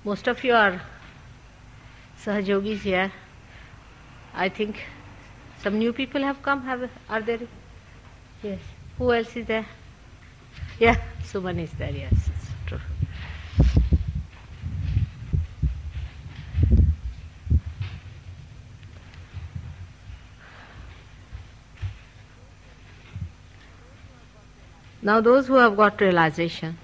Most of you are Sahajogis here. I think some new people have come. Are there? Yes. Who else is there? Yeah, Suman is there. Yes, it's true. Now those who have got realization,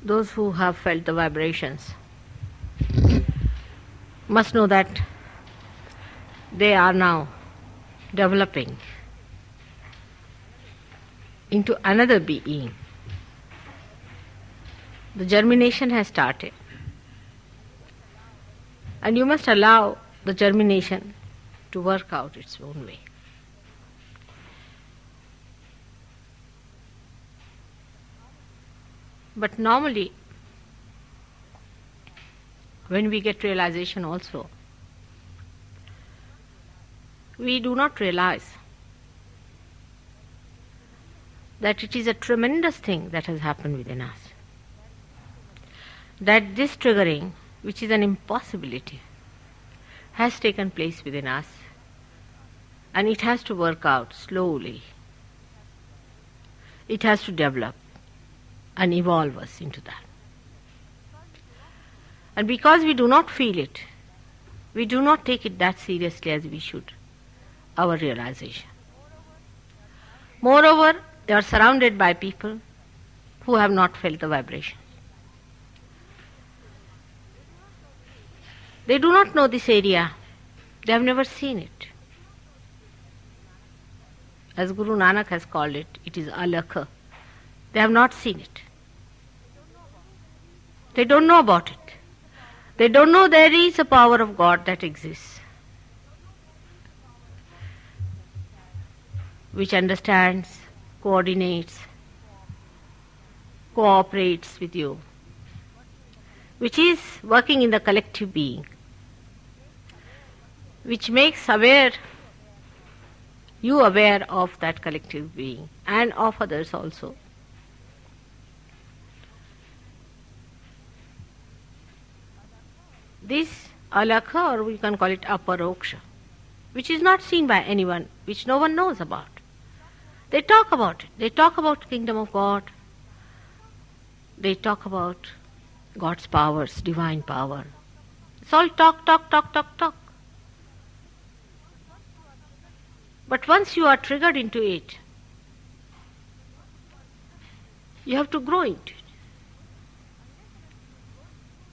those who have felt the vibrations, must know that they are now developing into another being. The germination has started. And you must allow the germination to work out its own way. But normally, when we get realization also, we do not realize that it is a tremendous thing that has happened within us. That this triggering, which is an impossibility, has taken place within us, and it has to work out slowly. It has to develop and evolve us into that. And because we do not feel it, we do not take it that seriously as we should, our realization. Moreover, they are surrounded by people who have not felt the vibration. They do not know this area. They have never seen it. As Guru Nanak has called it, it is alakha. They have not seen it. They don't know about it. They don't know there is a power of God that exists, which understands, coordinates, cooperates with you, which is working in the collective being, which makes you aware of that collective being and of others also. This alakha, or we can call it aparoksha, which is not seen by anyone, which no one knows about. They talk about it. They talk about kingdom of God. They talk about God's powers, divine power. It's all talk, talk, talk, talk, talk. But once you are triggered into it, you have to grow into it.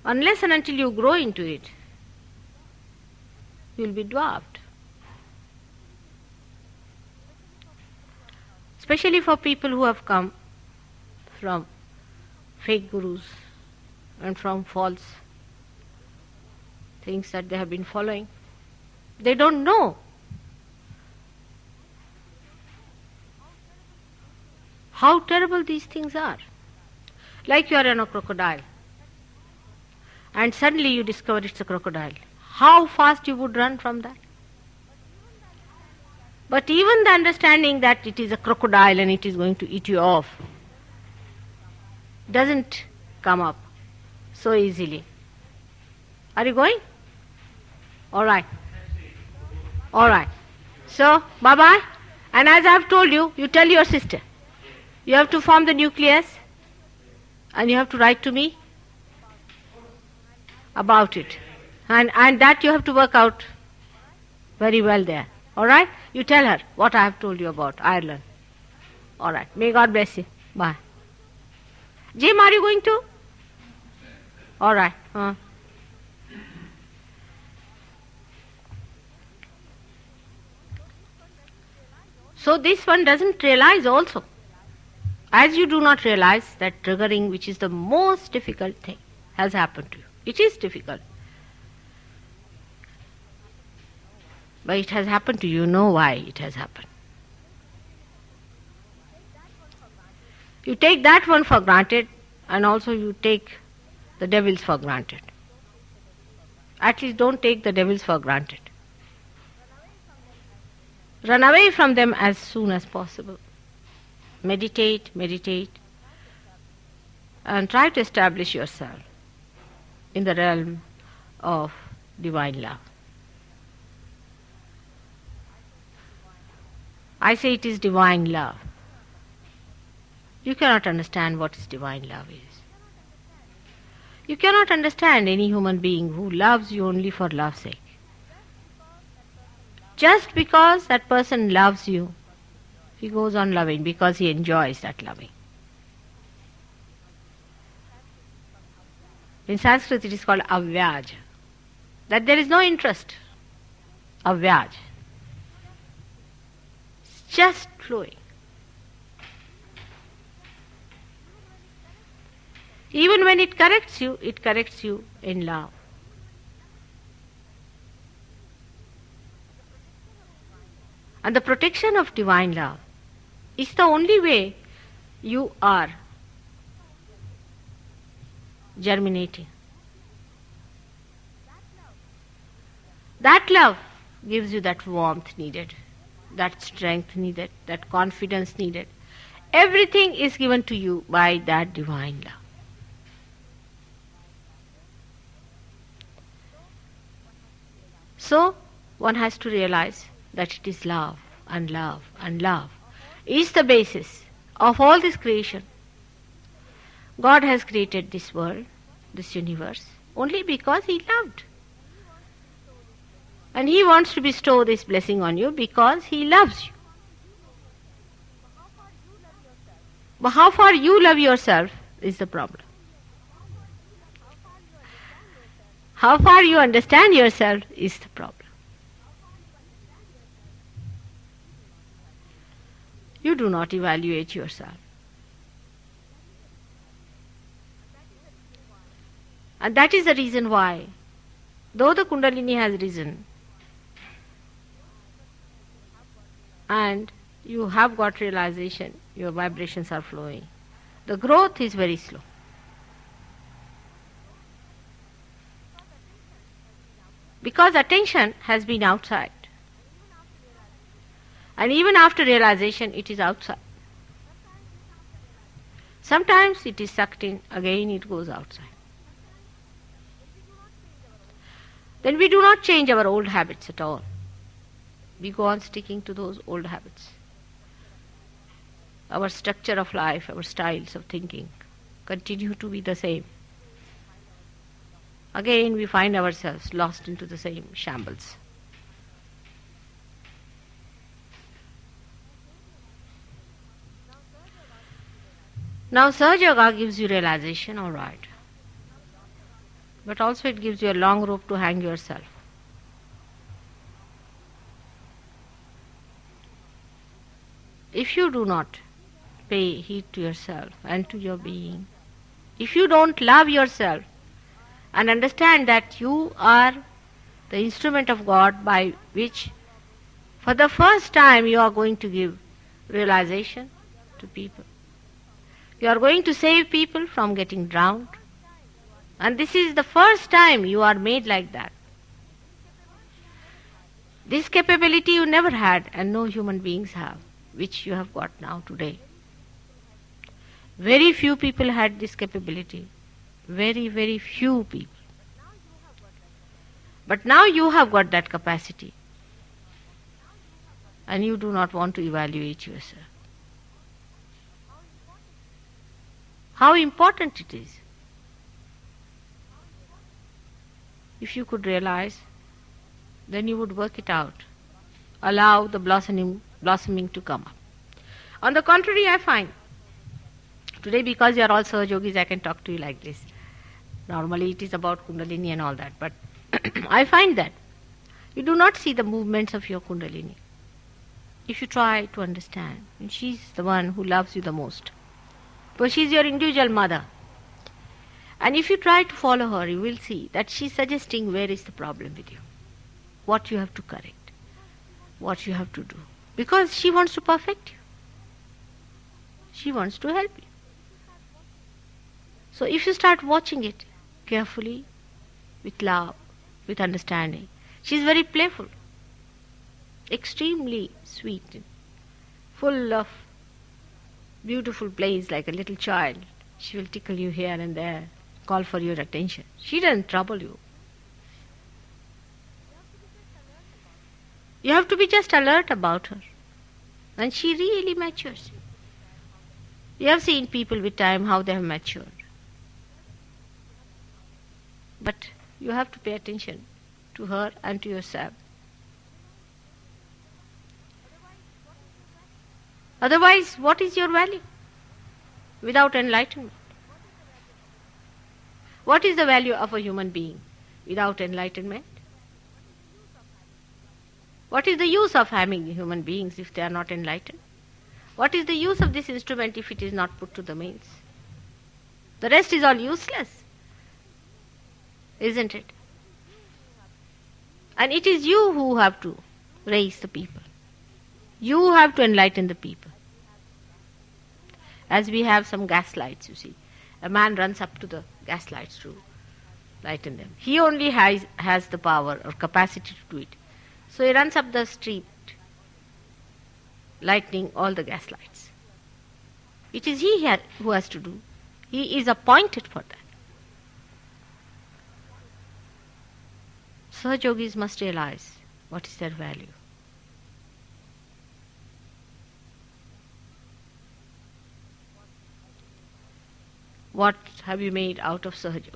Unless and until you grow into it, you will be dwarfed. Especially for people who have come from fake gurus and from false things that they have been following. They don't know how terrible these things are. Like you are in a crocodile, and suddenly you discover it's a crocodile. How fast you would run from that? But even the understanding that it is a crocodile and it is going to eat you off doesn't come up so easily. Are you going? All right. All right. So, bye-bye. And as I have told you, you tell your sister. You have to form the nucleus and you have to write to me about it. And that you have to work out very well there. All right? You tell her what I have told you about Ireland. All right. May God bless you. Bye. Jim, are you going to? All right. So this one doesn't realize also. As you do not realize that triggering, which is the most difficult thing, has happened to you. It is difficult. But it has happened to you. You know why it has happened. You take that one for granted, and also you take the devils for granted. At least don't take the devils for granted. Run away from them as soon as possible. Meditate, meditate. and try to establish yourself in the realm of divine love. I say it is divine love. You cannot understand what is divine love is. You cannot understand any human being who loves you only for love's sake. Just because that person loves you, he goes on loving because he enjoys that loving. In Sanskrit it is called avyaj, that there is no interest. Avyaj. It's just flowing. Even when it corrects you in love. And the protection of divine love is the only way you are germinating. That love gives you that warmth needed, that strength needed, that confidence needed. Everything is given to you by that divine love. So, one has to realize that it is love, and love, and love is the basis of all this creation. God has created this world, this universe, only because He loved. And He wants to bestow this blessing on you because He loves you. But how far you love yourself is the problem. How far you understand yourself is the problem. You do not evaluate yourself. And that is the reason why, though the Kundalini has risen, and you have got realization, your vibrations are flowing, the growth is very slow. Because attention has been outside. And even after realization, it is outside. Sometimes it is sucked in, again it goes outside. Then we do not change our old habits at all. We go on sticking to those old habits. Our structure of life, our styles of thinking continue to be the same. Again we find ourselves lost into the same shambles. Now Sahaja Yoga gives you realization, all right. But also it gives you a long rope to hang yourself. If you do not pay heed to yourself and to your being, if you don't love yourself and understand that you are the instrument of God by which for the first time you are going to give realization to people. You are going to save people from getting drowned. And this is the first time you are made like that. This capability you never had and no human beings have, which you have got now today. Very few people had this capability. Very, very few people. But now you have got that capacity. And you do not want to evaluate yourself. How important it is. If you could realize, then you would work it out. Allow the blossoming to come up. On the contrary, I find, today because you are all Sahaja Yogis, I can talk to you like this. Normally it is about Kundalini and all that, but I find that you do not see the movements of your Kundalini. If you try to understand, and she's the one who loves you the most. Because she's your individual mother. And if you try to follow her, you will see that she's suggesting where is the problem with you. What you have to correct. What you have to do. Because she wants to perfect you. She wants to help you. So if you start watching it carefully, with love, with understanding, she's very playful. Extremely sweet. Full of beautiful plays like a little child. She will tickle you here and there, call for your attention. She doesn't trouble you. You have to be just alert about her. And she really matures. You have seen people with time how they have matured. But you have to pay attention to her and to yourself. Otherwise, what is your value without enlightenment? What is the value of a human being without enlightenment? What is the use of having human beings if they are not enlightened? What is the use of this instrument if it is not put to the means? The rest is all useless, isn't it? And it is you who have to raise the people. You have to enlighten the people. As we have some gas lights, you see. A man runs up to the gas lights to lighten them. He only has the power or capacity to do it. So he runs up the street, lightening all the gas lights. It is he who has to do. He is appointed for that. Sahajogis must realize what is their value. What have you made out of Sahaja?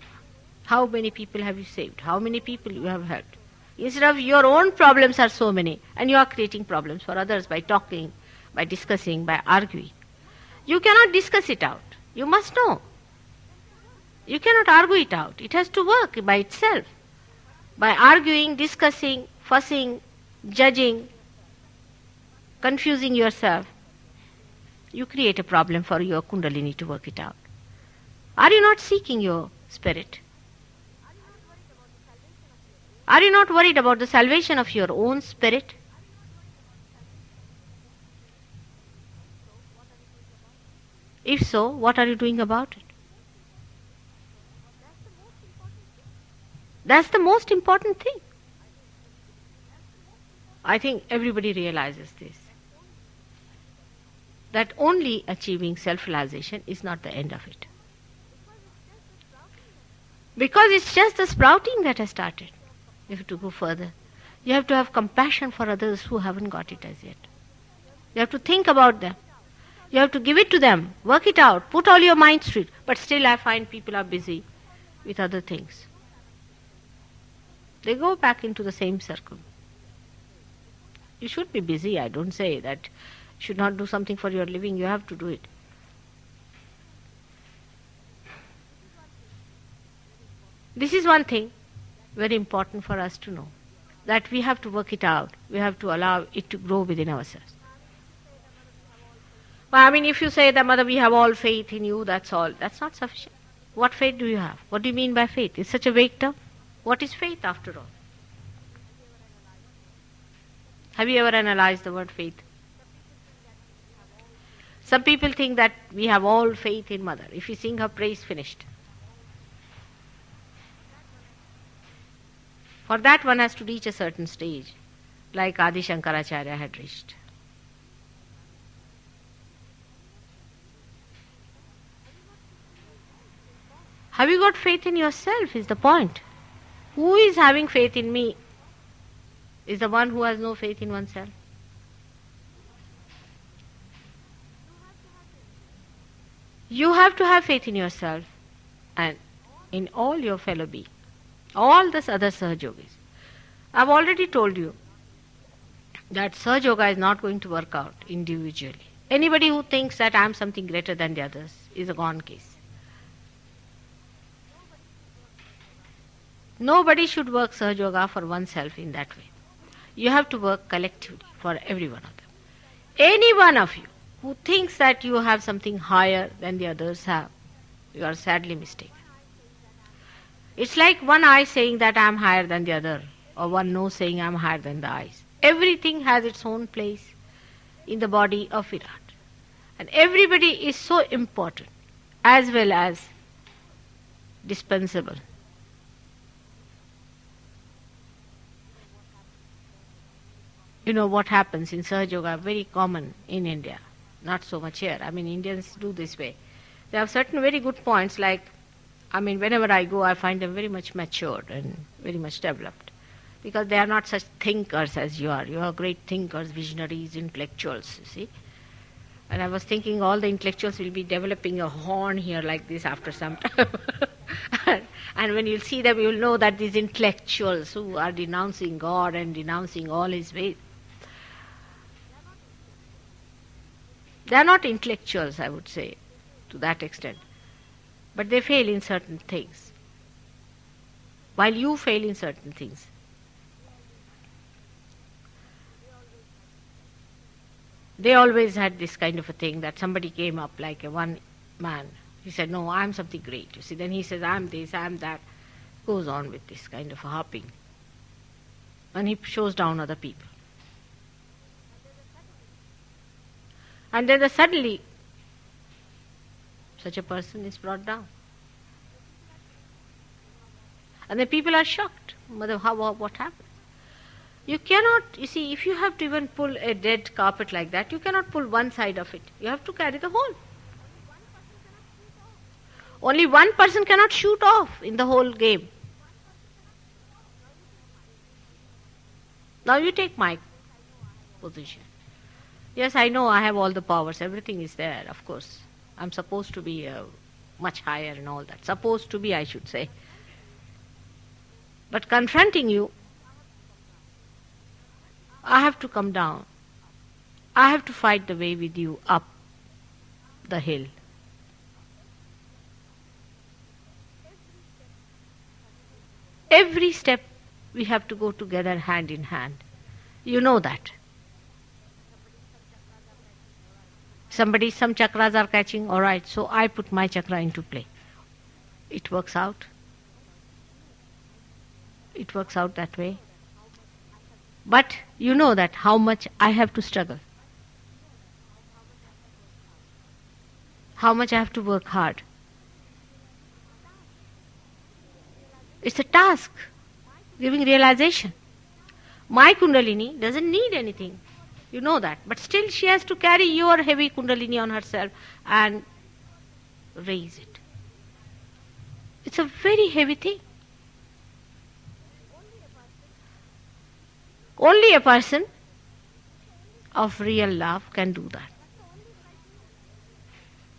How many people have you saved? How many people you have helped? Instead of your own problems are so many, and you are creating problems for others by talking, by discussing, by arguing. You cannot discuss it out. You must know. You cannot argue it out. It has to work by itself. By arguing, discussing, fussing, judging, confusing yourself, you create a problem for your Kundalini to work it out. Are you not seeking your spirit? Are you not worried about the salvation of your own spirit? If so, what are you doing about it? That's the most important thing. I think everybody realizes this. That only achieving self-realization is not the end of it. Because it's just the sprouting that has started. You have to go further. You have to have compassion for others who haven't got it as yet. You have to think about them. You have to give it to them, work it out, put all your minds to it. But still I find people are busy with other things. They go back into the same circle. You should be busy. I don't say that you should not do something for your living. You have to do it. This is one thing very important for us to know, that we have to work it out. We have to allow it to grow within ourselves. Well, if you say that, Mother, we have all faith in you, that's all. That's not sufficient. What faith do you have? What do you mean by faith? It's such a vague term. What is faith after all? Have you ever analyzed the word faith? Some people think that we have all faith in Mother. If we sing her praise, finished. For that one has to reach a certain stage, like Adi Shankaracharya had reached. Have you got faith in yourself is the point. Who is having faith in me is the one who has no faith in oneself. You have to have faith in yourself and in all your fellow beings. All the other Sahajogis. I've already told you that Sahajoga is not going to work out individually. Anybody who thinks that I am something greater than the others is a gone case. Nobody should work Sahajoga for oneself in that way. You have to work collectively for every one of them. Any one of you who thinks that you have something higher than the others have, you are sadly mistaken. It's like one eye saying that I am higher than the other, or one nose saying I am higher than the eyes. Everything has its own place in the body of Virat. And everybody is so important as well as dispensable. You know what happens in Sahaja Yoga, very common in India. Not so much here. Indians do this way. They have certain very good points, like, whenever I go, I find them very much matured and very much developed. Because they are not such thinkers as you are. You are great thinkers, visionaries, intellectuals, you see. And I was thinking all the intellectuals will be developing a horn here like this after some time. And when you'll see them, you'll know that these intellectuals who are denouncing God and denouncing all His ways, they are not intellectuals, I would say, to that extent. But they fail in certain things, while you fail in certain things. They always had this kind of a thing that somebody came up like a one man. He said, no, I'm something great. You see, then he says, I'm this, I'm that. Goes on with this kind of a hopping. And he shows down other people. And then suddenly, such a person is brought down. And the people are shocked. Mother, what happened? You cannot, you see, if you have to even pull a dead carpet like that, you cannot pull one side of it. You have to carry the whole. Only one person cannot shoot off in the whole game. Now you take my position. Yes, I know I have all the powers. Everything is there, of course. I'm supposed to be much higher and all that. Supposed to be, I should say. But confronting you, I have to come down. I have to fight the way with you up the hill. Every step we have to go together hand in hand. You know that. Some chakras are catching, all right, so I put my chakra into play. It works out. It works out that way. But you know that how much I have to struggle. How much I have to work hard. It's a task, giving realization. My Kundalini doesn't need anything. You know that. But still she has to carry your heavy Kundalini on herself and raise it. It's a very heavy thing. Only a person of real love can do that.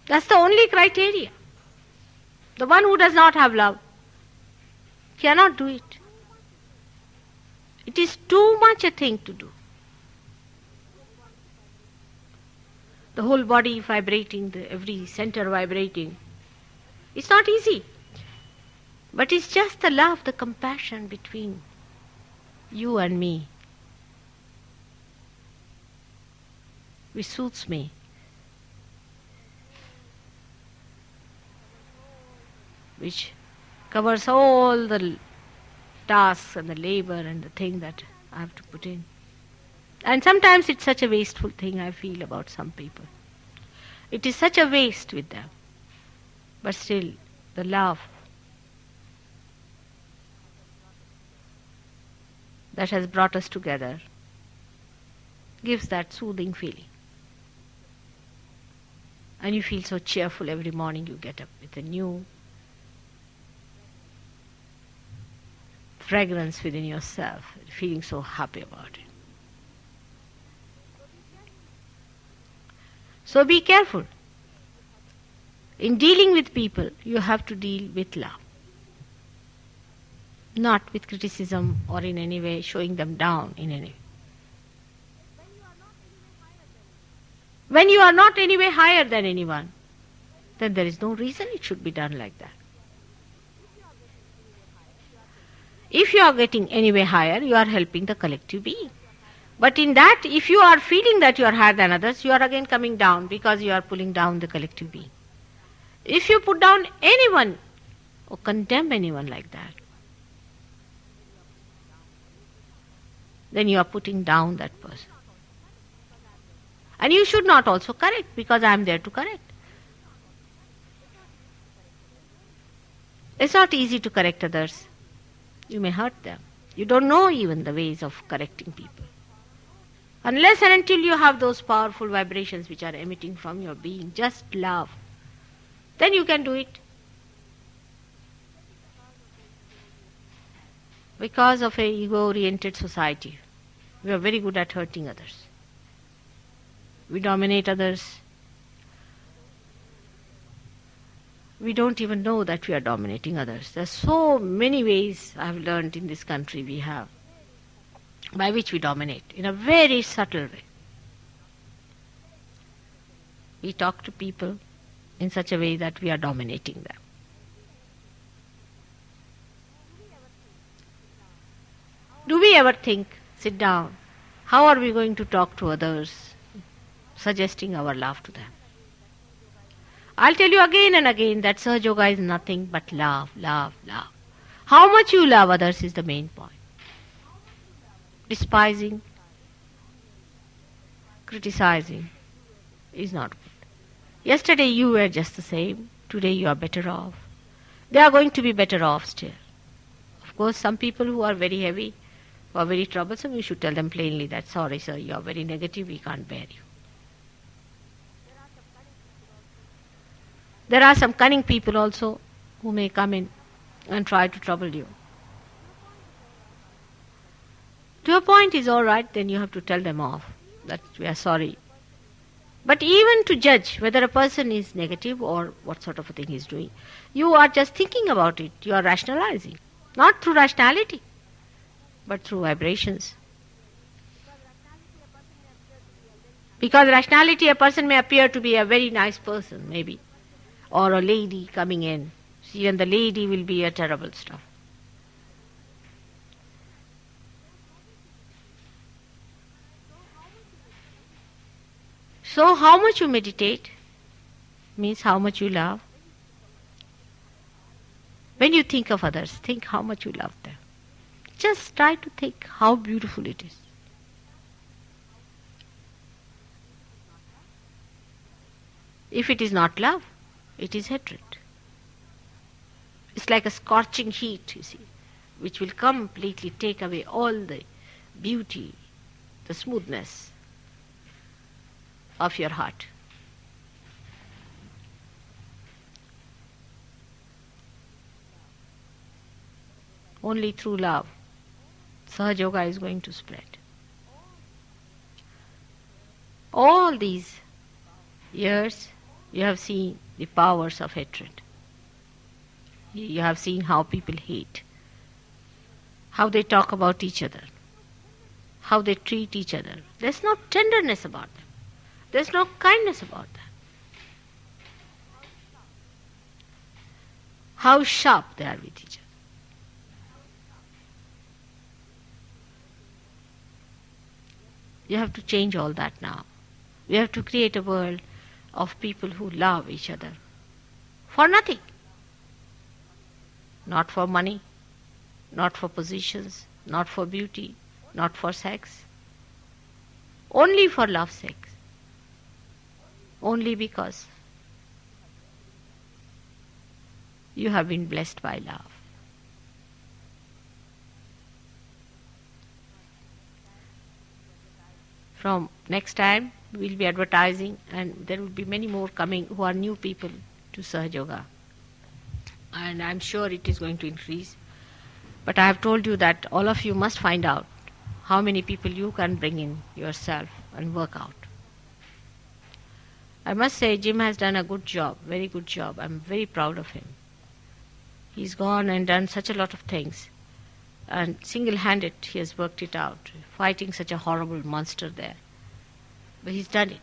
That's the only criteria. The one who does not have love cannot do it. It is too much a thing to do. The whole body vibrating, every center vibrating. It's not easy. But it's just the love, the compassion between you and me, which suits me. Which covers all the tasks and the labor and the thing that I have to put in. And sometimes it's such a wasteful thing I feel about some people. It is such a waste with them. But still, the love that has brought us together gives that soothing feeling. And you feel so cheerful every morning you get up with a new fragrance within yourself, feeling so happy about it. So be careful. In dealing with people, you have to deal with love. Not with criticism or in any way showing them down in any way. When you are not anyway higher than anyone, then there is no reason it should be done like that. If you are getting anyway higher, you are helping the collective being. But in that, if you are feeling that you are higher than others, you are again coming down because you are pulling down the collective being. If you put down anyone or condemn anyone like that, then you are putting down that person. And you should not also correct, because I am there to correct. It's not easy to correct others. You may hurt them. You don't know even the ways of correcting people. Unless and until you have those powerful vibrations which are emitting from your being, just love. then you can do it. Because of a ego-oriented society, we are very good at hurting others. We dominate others. We don't even know that we are dominating others. There are so many ways I have learned in this country we have by which we dominate in a very subtle way. We talk to people in such a way that we are dominating them. Do we ever think, sit down, how are we going to talk to others, suggesting our love to them? I'll tell you again and again that Sahaja Yoga is nothing but love, love, love. How much you love others is the main point. Despising, criticizing is not good. Yesterday you were just the same, today you are better off. They are going to be better off still. Of course, some people who are very heavy, who are very troublesome, you should tell them plainly that, sorry sir, you are very negative, we can't bear you. There are some cunning people also who may come in and try to trouble you. To a point is all right, then you have to tell them off that we are sorry. But even to judge whether a person is negative or what sort of a thing he is doing, you are just thinking about it, you are rationalizing. Not through rationality, but through vibrations. Because rationality, a person may appear to be a very nice person, maybe, or a lady coming in. Even the lady will be a terrible stuff. So how much you meditate means how much you love. When you think of others, think how much you love them. Just try to think how beautiful it is. If it is not love, it is hatred. It's like a scorching heat, you see, which will completely take away all the beauty, the smoothness of your heart. Only through love, Sahaja Yoga is going to spread. All these years, you have seen the powers of hatred. You have seen how people hate, how they talk about each other, how they treat each other. There's no tenderness about them. There's no kindness about them. How sharp they are with each other. You have to change all that now. We have to create a world of people who love each other for nothing. Not for money, not for positions, not for beauty, not for sex. Only for love's sake. Only because you have been blessed by love. From next time, we will be advertising, and there will be many more coming who are new people to Sahaja Yoga. And I'm sure it is going to increase. But I have told you that all of you must find out how many people you can bring in yourself and work out. I must say, Jim has done a good job, very good job. I'm very proud of him. He's gone and done such a lot of things. And single-handed he has worked it out, fighting such a horrible monster there. But he's done it.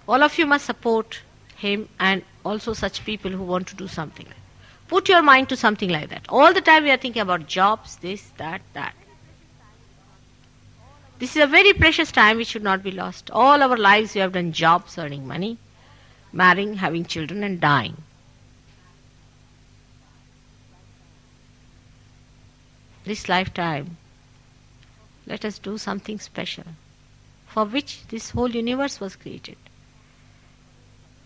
All of you must support him and also such people who want to do something. Put your mind to something like that. All the time we are thinking about jobs, this, that, that. This is a very precious time which should not be lost. All our lives we have done jobs, earning money, marrying, having children and dying. This lifetime, let us do something special for which this whole universe was created.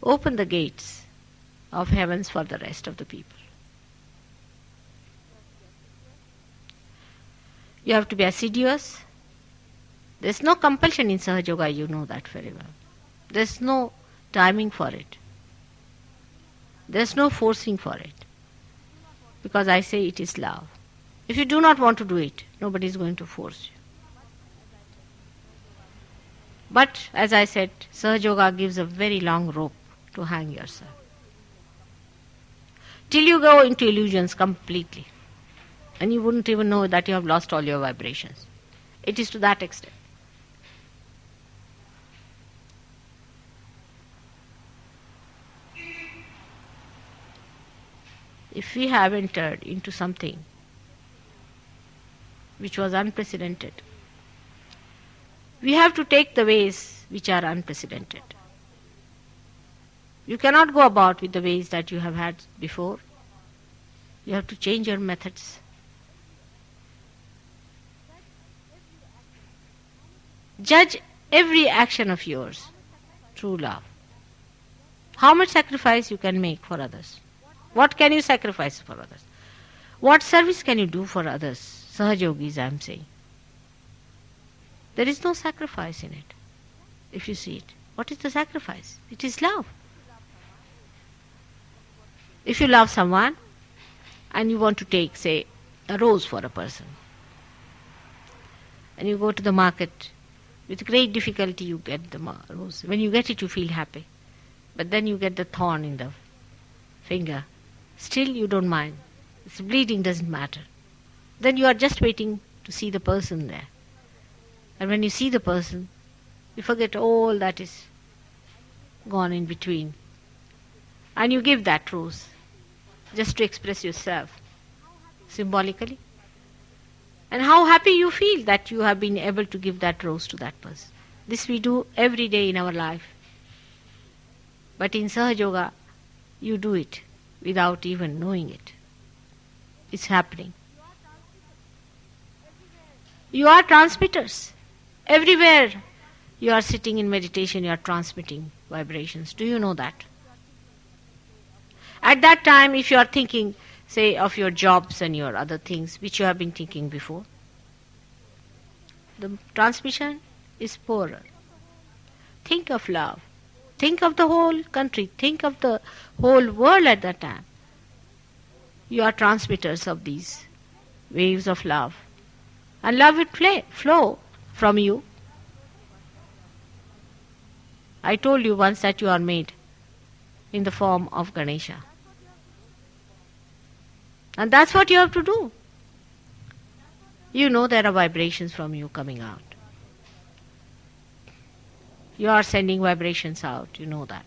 Open the gates of heavens for the rest of the people. You have to be assiduous. There's no compulsion in Sahaja Yoga, you know that very well. There's no timing for it. There's no forcing for it. Because I say it is love. If you do not want to do it, nobody is going to force you. But as I said, Sahaja Yoga gives a very long rope to hang yourself. Till you go into illusions completely. And you wouldn't even know that you have lost all your vibrations. It is to that extent. If we have entered into something which was unprecedented, we have to take the ways which are unprecedented. You cannot go about with the ways that you have had before. You have to change your methods. Judge every action of yours through love. How much sacrifice you can make for others? What can you sacrifice for others? What service can you do for others? Sahaja Yogis, I am saying. There is no sacrifice in it, if you see it. What is the sacrifice? It is love. If you love someone and you want to take, say, a rose for a person, and you go to the market, with great difficulty you get the rose. When you get it, you feel happy. But then you get the thorn in the finger. Still you don't mind. It's bleeding, doesn't matter. Then you are just waiting to see the person there. And when you see the person, you forget all that is gone in between. And you give that rose just to express yourself symbolically. And how happy you feel that you have been able to give that rose to that person. This we do every day in our life. But in Sahaja Yoga, you do it without even knowing it. It's happening. You are transmitters. Everywhere you are sitting in meditation, you are transmitting vibrations. Do you know that? At that time, if you are thinking, say, of your jobs and your other things, which you have been thinking before, the transmission is poorer. Think of love. Think of the whole country. Think of the whole world at that time. You are transmitters of these waves of love. And love will flow from you. I told you once that you are made in the form of Ganesha. And that's what you have to do. You know there are vibrations from you coming out. You are sending vibrations out, you know that.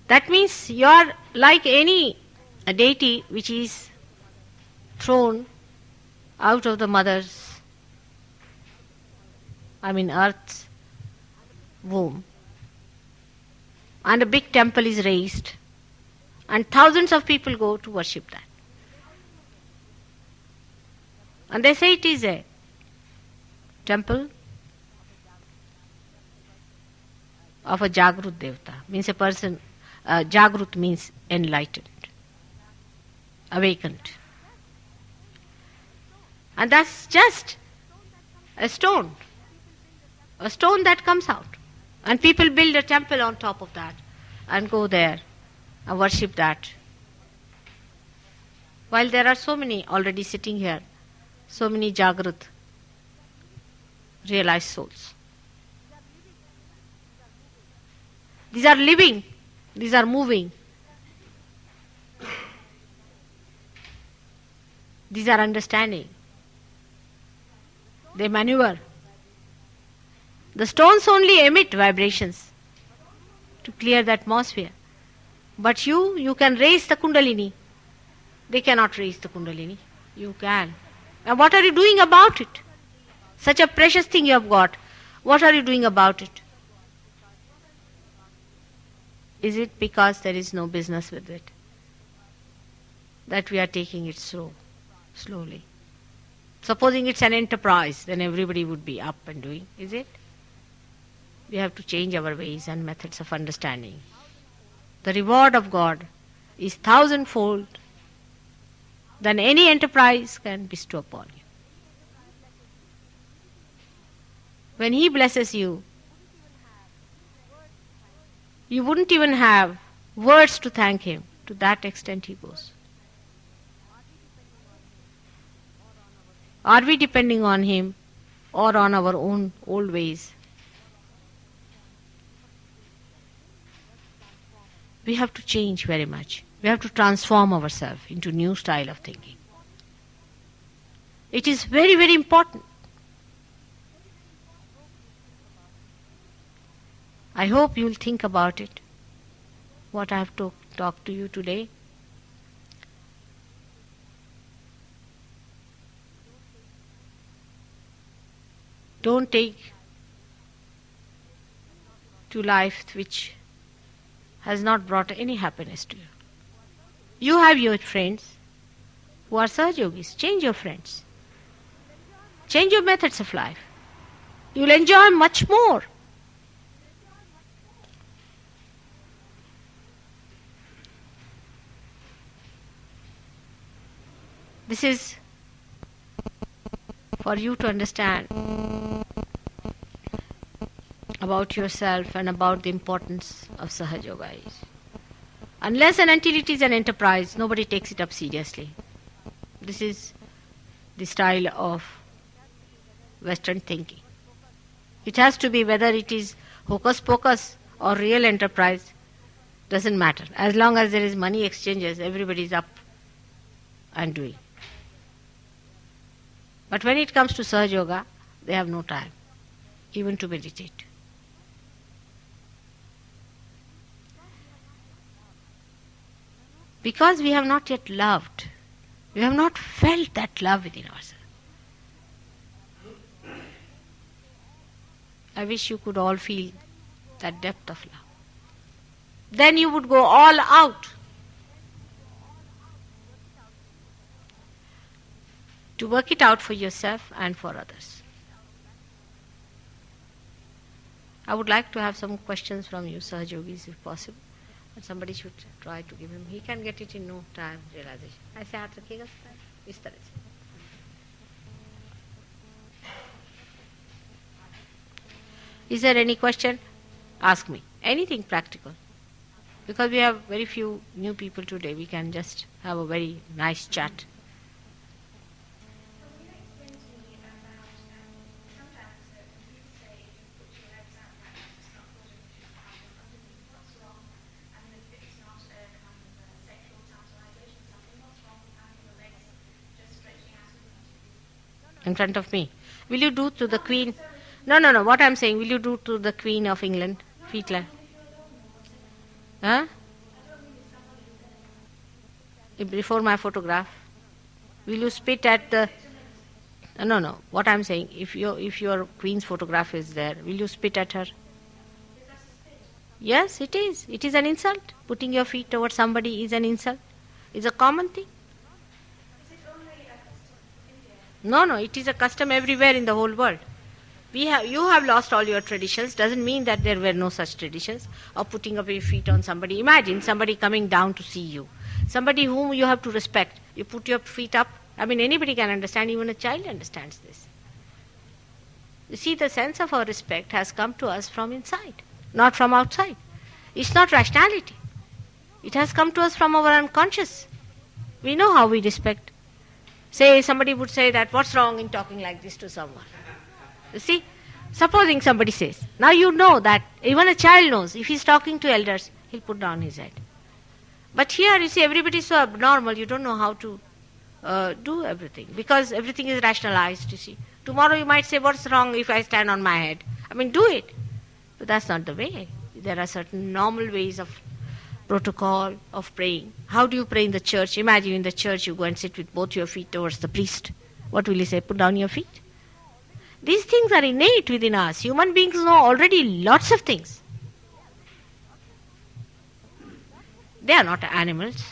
That means you are like any deity which is thrown out of the earth's womb. And a big temple is raised. And thousands of people go to worship that. And they say it is a temple of a Jagrut Devta. Means a person, Jagrut means enlightened, awakened. And that's just a stone that comes out. And people build a temple on top of that and go there and worship that. While there are so many already sitting here, so many Jagrut, realized souls. These are living, these are moving. These are understanding. They maneuver. The stones only emit vibrations to clear the atmosphere. But you can raise the Kundalini. They cannot raise the Kundalini. You can. And what are you doing about it? Such a precious thing you have got. What are you doing about it? Is it because there is no business with it? That we are taking it slowly. Supposing it's an enterprise, then everybody would be up and doing, is it? We have to change our ways and methods of understanding. The reward of God is thousandfold than any enterprise can bestow upon you. When He blesses you, You wouldn't even have words to thank him. To that extent he goes. Are we depending on him or on our own old ways? We have to change very much. We have to transform ourselves into new style of thinking. It is very, very important. I hope you will think about it, what I have talked to you today. Don't take to life which has not brought any happiness to you. You have your friends who are Sahaja Yogis. Change your friends. Change your methods of life. You will enjoy much more. This is for you to understand about yourself and about the importance of Sahaja Yoga. Unless and until it is an enterprise, nobody takes it up seriously. This is the style of Western thinking. It has to be, whether it is hocus pocus or real enterprise, doesn't matter. As long as there is money exchanges, everybody is up and doing. But when it comes to Sahaja Yoga, they have no time even to meditate. Because we have not yet loved, we have not felt that love within ourselves. I wish you could all feel that depth of love. Then you would go all out to work it out for yourself and for others. I would like to have some questions from you, Sahaja Yogis, if possible. And somebody should try to give him. He can get it in no time, realization. ऐसे हाथ रखिएगा इस तरह से. Is there any question? Ask me. Anything practical. Because we have very few new people today, we can just have a very nice chat. In front of me. Will you do to the Queen? No. What I'm saying, will you do to the Queen of England? Feet like. Huh? Before my photograph. Will you spit at the... No. What I'm saying, if your Queen's photograph is there, will you spit at her? Yes, it is. It is an insult. Putting your feet towards somebody is an insult. It's a common thing. No, it is a custom everywhere in the whole world. You have lost all your traditions. Doesn't mean that there were no such traditions of putting up your feet on somebody. Imagine somebody coming down to see you. Somebody whom you have to respect. You put your feet up. I mean, anybody can understand. Even a child understands this. You see, the sense of our respect has come to us from inside, not from outside. It's not rationality. It has come to us from our unconscious. We know how we respect. Say, somebody would say that, what's wrong in talking like this to someone? You see, supposing somebody says, now you know that even a child knows, if he's talking to elders, he'll put down his head. But here, you see, everybody is so abnormal, you don't know how to do everything, because everything is rationalized, you see. Tomorrow you might say, what's wrong if I stand on my head? I mean, do it. But that's not the way. There are certain normal ways of protocol of praying. How do you pray in the church? Imagine in the church you go and sit with both your feet towards the priest. What will he say? Put down your feet. These things are innate within us. Human beings know already lots of things. They are not animals.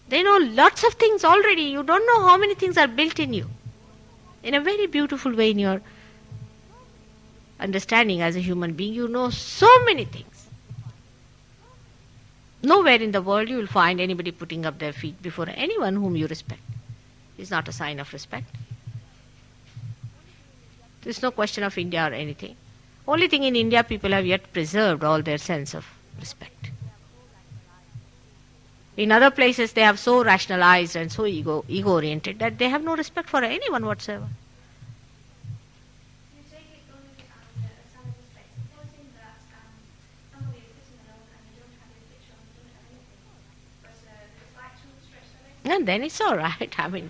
They know lots of things already. You don't know how many things are built in you. In a very beautiful way in your understanding as a human being, you know so many things. Nowhere in the world you will find anybody putting up their feet before anyone whom you respect. It's not a sign of respect. There's no question of India or anything. Only thing in India, people have yet preserved all their sense of respect. In other places they have so rationalized and so ego-oriented that they have no respect for anyone whatsoever. You take it only some respect. Supposing that somebody is sitting alone and you don't have your picture on, you don't have anything, but it's like to stretch the legs. And then it's all right. I mean,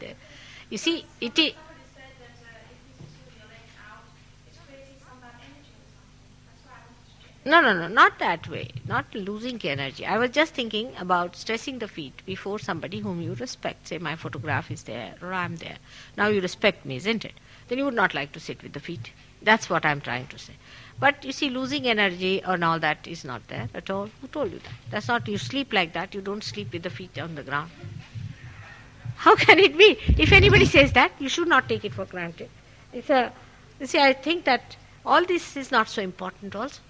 you see, it is. Somebody said that if you sit with your legs out, it's creating some bad energy or something. That's why I wanted to check. No, not that way. Not losing energy. I was just thinking about stressing the feet before somebody whom you respect. Say my photograph is there or I'm there. Now you respect me, isn't it? Then you would not like to sit with the feet. That's what I'm trying to say. But you see, losing energy and all that is not there at all. Who told you that? That's not, you sleep like that. You don't sleep with the feet on the ground. How can it be? If anybody says that, you should not take it for granted. You see, I think that all this is not so important also.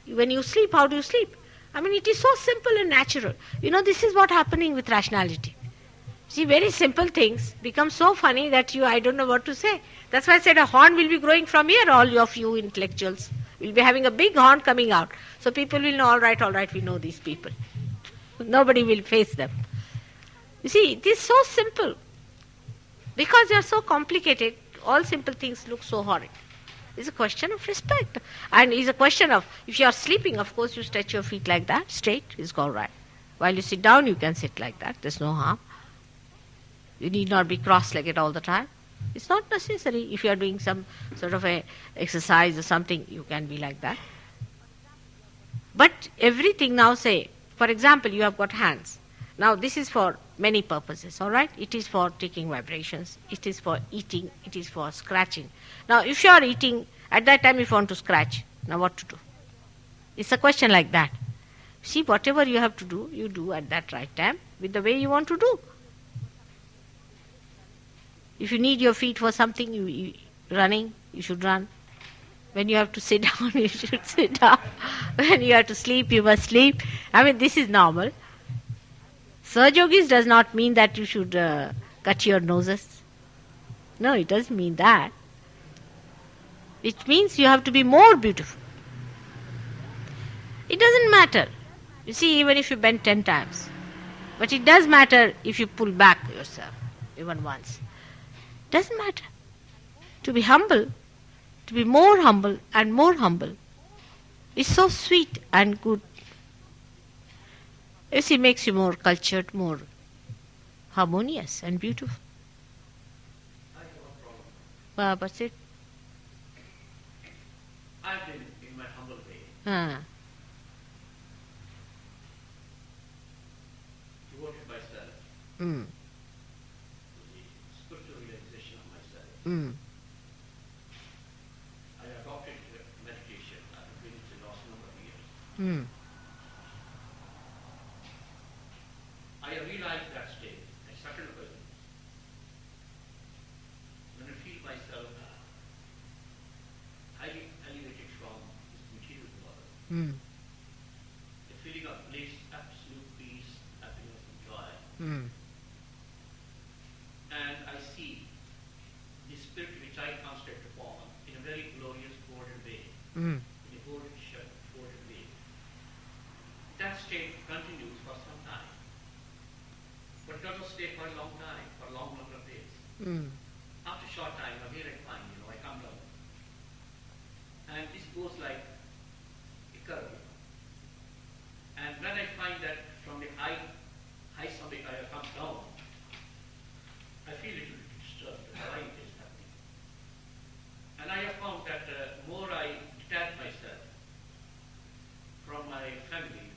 When you sleep, how do you sleep? I mean, it is so simple and natural. You know, this is what happening with rationality. See, very simple things become so funny that I don't know what to say. That's why I said a horn will be growing from here, all of you intellectuals. We'll be having a big horn coming out. So people will know, all right, we know these people. Nobody will face them. You see, it is so simple. Because they are so complicated, all simple things look so horrid. It's a question of respect. And it's a question of, if you are sleeping, of course you stretch your feet like that, straight, it's all right. While you sit down, you can sit like that, there's no harm. You need not be cross-legged all the time. It's not necessary. If you are doing some sort of a exercise or something, you can be like that. But everything now, say, for example, you have got hands. Now this is for many purposes, all right? It is for taking vibrations, it is for eating, it is for scratching. Now if you are eating, at that time if you want to scratch, now what to do? It's a question like that. See, whatever you have to do, you do at that right time with the way you want to do. If you need your feet for something, running, you should run. When you have to sit down, you should sit down. When you have to sleep, you must sleep. I mean, this is normal. Sahaja does not mean that you should cut your noses. No, it doesn't mean that. It means you have to be more beautiful. It doesn't matter. You see, even if you bend 10 times. But it does matter if you pull back yourself, even once. It doesn't matter. To be humble, to be more humble and more humble, is so sweet and good. You see, makes you more cultured, more harmonious and beautiful. I have a problem. What's it? I've been, in my humble way, devoted myself to the spiritual realization of myself. I adopted meditation. I've been doing it the last number of years. I realized that state. I started with when I feel myself highly elevated from this material world, the feeling of bliss, absolute peace, happiness, and joy. And I see the spirit which I concentrate upon in a very glorious, golden way, in a golden way. That state continues for some time. But it doesn't stay for a long time, for a long number of days. After a short time, again I find, I come down. And this goes like a curve. And when I find that from the high summit I come down, I feel a little bit disturbed why it is happening. And I have found that the more I detach myself from my family,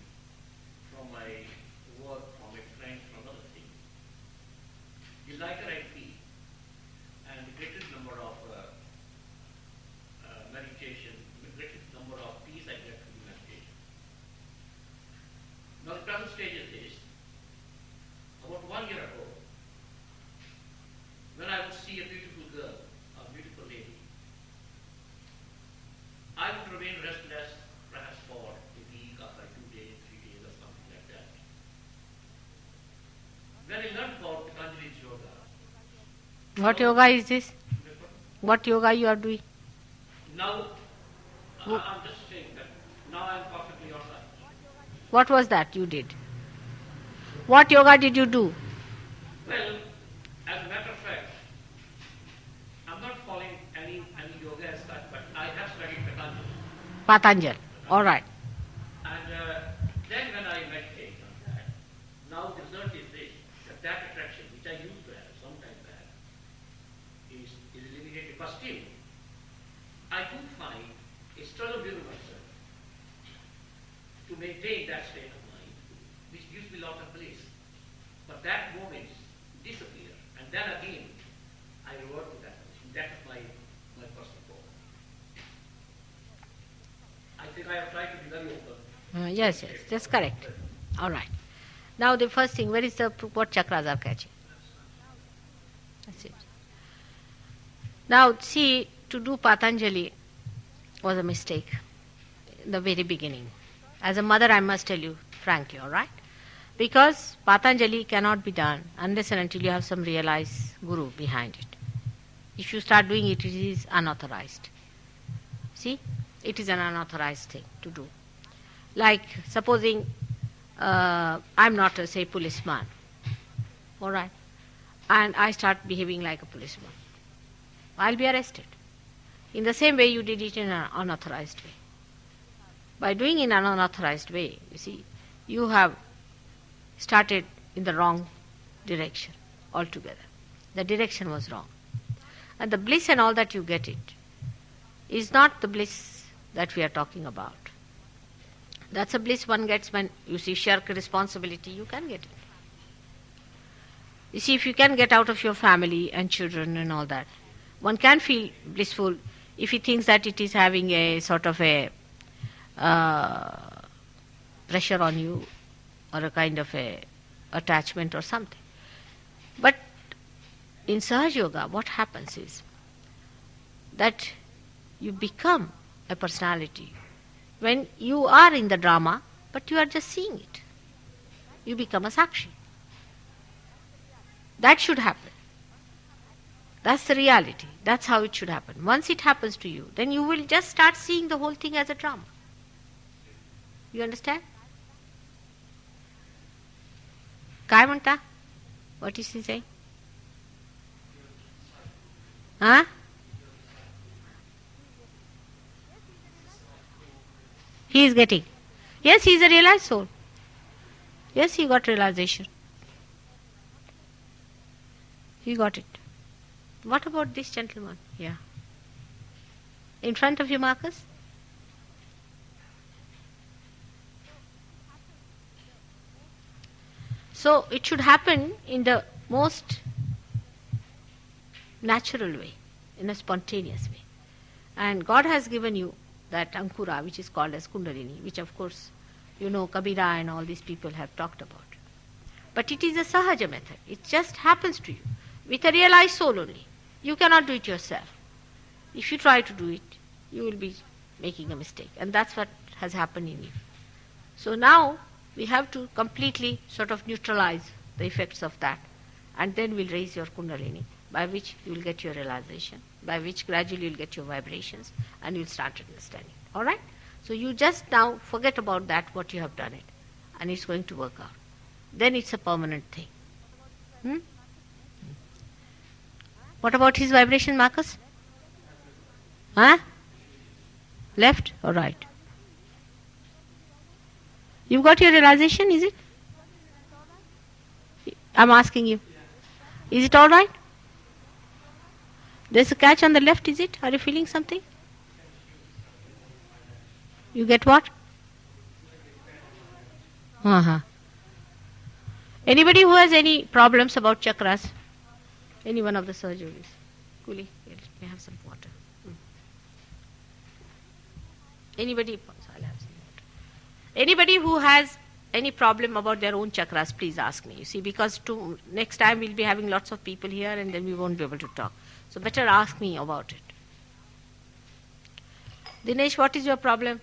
from my work, from my friends, from other things, the lighter I feel, and the greater number of meditation, the greater number of peace I get from the meditation. Now the present stage is this. About 1 year ago, when I would see a beautiful girl, a beautiful lady, I would remain restless perhaps for a week or 2 days, 3 days or something like that. When I learned about Patanjali's yoga. What yoga is this? What yoga you are doing? Now, I'm just saying that Now I'm perfectly all right. What was that you did? What yoga did you do? Well, as a matter of fact, I'm not following any yoga as such, but I have studied Patanjali. Patanjali. All right. And then when I meditate on that, now the result is this, that attraction which I used to have some time back is eliminated. But still, I do find a struggle within myself to maintain that state of mind, which gives me a lot of bliss. But that moment disappear, and then again I revert to that position. That is my personal goal. I think I have tried to be very open. Yes, that's correct. All right. Now the first thing, what chakras are catching? That's it. Now see, to do Patanjali was a mistake in the very beginning. As a mother, I must tell you frankly, all right? Because Patanjali cannot be done unless and until you have some realized guru behind it. If you start doing it, it is unauthorized. See, it is an unauthorized thing to do. Like supposing I'm not a, say, policeman, all right, and I start behaving like a policeman, I'll be arrested. In the same way, you did it in an unauthorized way. By doing it in an unauthorized way, you see, you have started in the wrong direction altogether. The direction was wrong. And the bliss and all that you get it is not the bliss that we are talking about. That's a bliss one gets when you see shirk responsibility, you can get it. You see, if you can get out of your family and children and all that, one can feel blissful if he thinks that it is having a sort of a pressure on you or a kind of a attachment or something. But in Sahaj Yoga, what happens is that you become a personality. When you are in the drama, but you are just seeing it. You become a Sakshi. That should happen. That's the reality. That's how it should happen. Once it happens to you, then you will just start seeing the whole thing as a drama. You understand? काय म्हणता? What is he saying? Huh? He is getting. Yes, he is a realized soul. Yes, he got realization. He got it. What about this gentleman? Yeah. In front of you, Marcus? So it should happen in the most natural way, in a spontaneous way. And God has given you that Ankura, which is called as Kundalini, which of course, you know, Kabira and all these people have talked about. But it is a Sahaja method. It just happens to you with a realized soul only. You cannot do it yourself. If you try to do it, you will be making a mistake. And that's what has happened in you. So now we have to completely sort of neutralize the effects of that. And then we'll raise your Kundalini, by which you will get your realization, by which gradually you'll get your vibrations, and you'll start understanding. All right? So you just now forget about that, what you have done it, and it's going to work out. Then it's a permanent thing. What about his vibration, Marcus? Huh? Left or right? You've got your realization, is it? I'm asking you. Is it all right? There's a catch on the left, is it? Are you feeling something? You get what? Uh-huh. Anybody who has any problems about chakras? Any one of the surgeries? Kuli, let me have some water. Anybody? I'll have some water. Anybody who has any problem about their own chakras, please ask me. You see, because next time we'll be having lots of people here and then we won't be able to talk. So better ask me about it. Dinesh, what is your problem?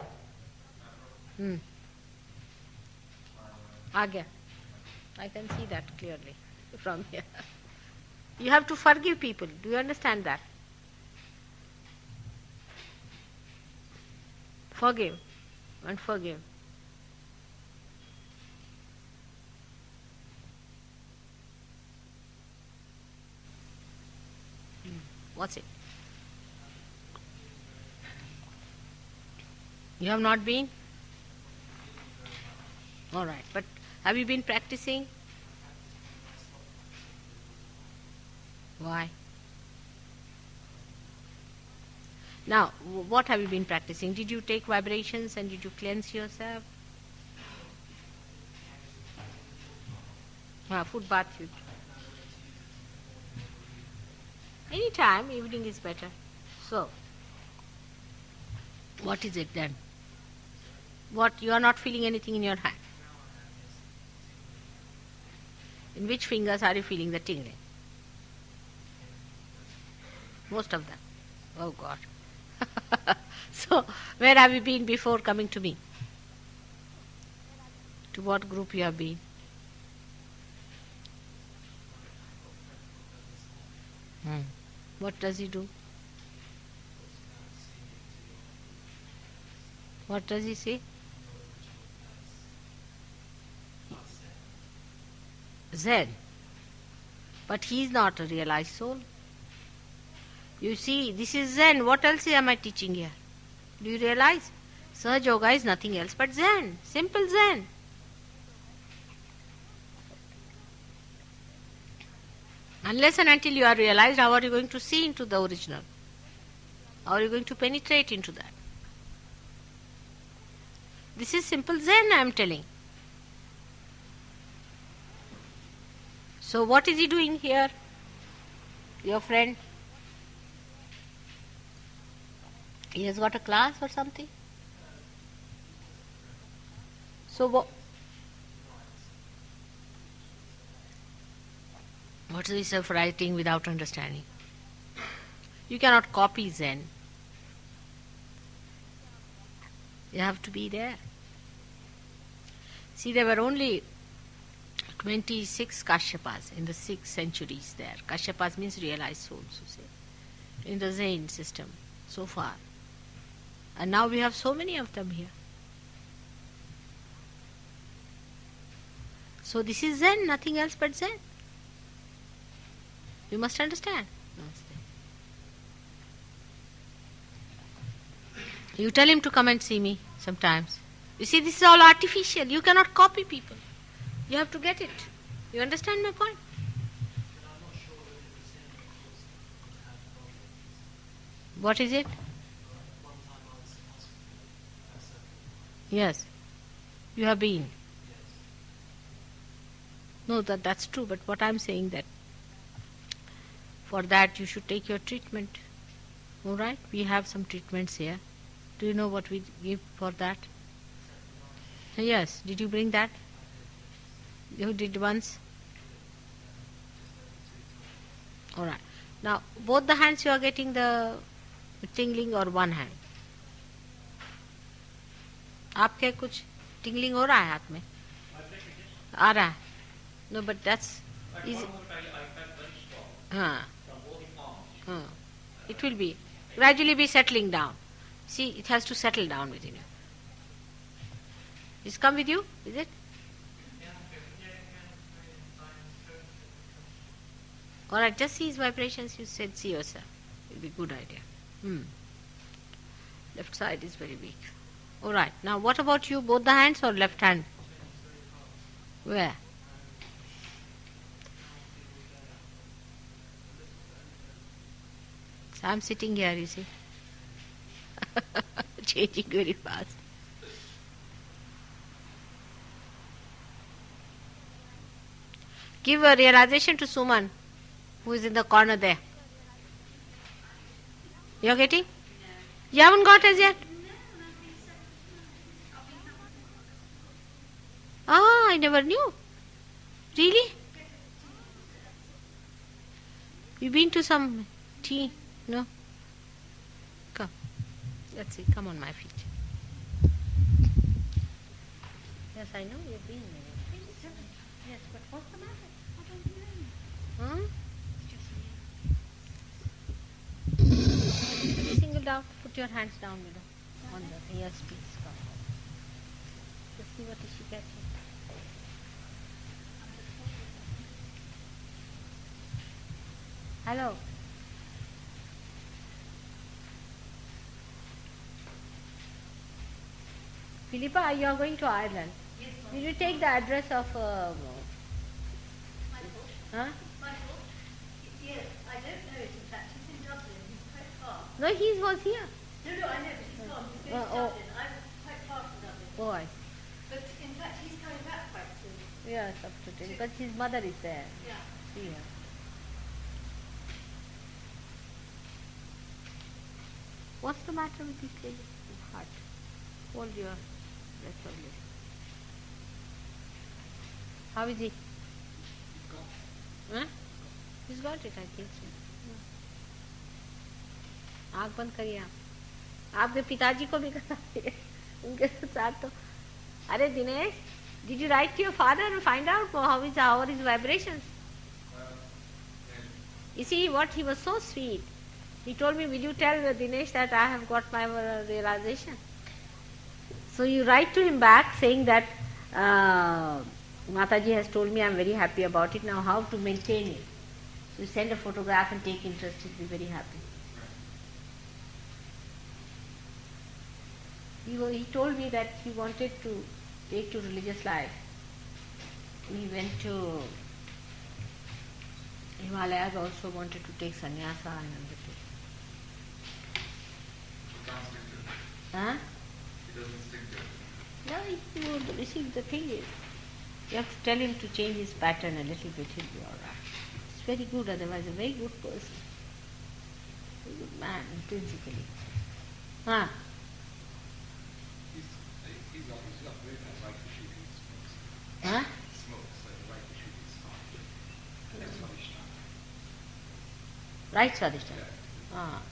Agya. I can see that clearly from here. You have to forgive people. Do you understand that? Forgive. and forgive. What's it? You have not been? All right. But have you been practicing? Why? Now, what have you been practicing? Did you take vibrations and did you cleanse yourself? Food bath. Any time, evening is better. So, what is it then? What, you are not feeling anything in your hand? In which fingers are you feeling the tingling? Most of them. Oh God. So, where have you been before coming to me? To what group you have been? What does he do? What does he say? Zen. But he is not a realized soul. You see, this is Zen. What else am I teaching here? Do you realize? Sahaja Yoga is nothing else but Zen. Simple Zen. Unless and until you are realized, how are you going to see into the original? How are you going to penetrate into that? This is simple Zen, I am telling. So what is he doing here? Your friend? He has got a class or something? So what is this of writing without understanding? You cannot copy Zen. You have to be there. See, there were only 26 Kashyapas in the 6 centuries there. Kashyapas means realized souls, you say, in the Zen system so far. And now we have so many of them here. So this is Zen, nothing else but Zen. You must understand. You tell him to come and see me sometimes. You see, this is all artificial. You cannot copy people. You have to get it. You understand my point? What is it? Yes. You have been. No, that's true, but what I am saying that for that you should take your treatment. Alright? We have some treatments here. Do you know what we give for that? Yes. Did you bring that? You did once? Alright. Now, both the hands you are getting the tingling or one hand? आपके कुछ tingling हो रहा है हाथ में? आ रहा है? No, but that's easy. It will be gradually be settling down. See, it has to settle down within you. It's come with you, is it? Alright, just see his vibrations, you said see yourself. It will be a good idea. Left side is very weak. Alright, now what about you, both the hands or left hand? Where? So I'm sitting here, you see. Changing very fast. Give a realization to Suman, who is in the corner there. You're getting? You haven't got as yet? Ah, I never knew. Really? You've been to some tea? No? Come. Let's see. Come on my feet. Yes, I know you've been there. Yes, but what's the matter? I don't know. Single down. Put your hands down below. On the yes, please. Come. Let's see what is she catching. Hello. Philippa, you are going to Ireland. Yes, Did you take the address of... my fault. huh? My fault. Yes, I don't know it. In fact, he's in Dublin. He's quite far. No, he was here. No, I know, but he's gone. He's going to Oh. Dublin. I'm quite far from Dublin. Boy. But in fact, he's coming back quite soon. Yes, absolutely. Because his mother is there. Yeah. See her. What's the matter with this lady's heart? Hold your breath only. How is he? Huh? He's got it, I think so. आँख बंद करिए आप आपके पिताजी को भी कराइए उनके साथ तो अरे Dinesh did you write to your father and find out how are his vibrations? You see what he was so sweet. He told me, will you tell Dinesh that I have got my realization? So you write to him back saying that Mataji has told me I am very happy about it. Now how to maintain it? So you send a photograph and take interest. He'll be very happy. He told me that he wanted to take to religious life. He went to Himalayas, also wanted to take sannyasa and everything. Huh? He doesn't stick to it. No, he would. You see, the thing is, you have to tell him to change his pattern a little bit, he'll be alright. It's very good, otherwise a very good person. A good man, intrinsically. Huh? He's not very nice. Like the shoot, he smokes. Huh? Smokes, like the shoot, he's not. That's what he's not. Right Swadhisthana.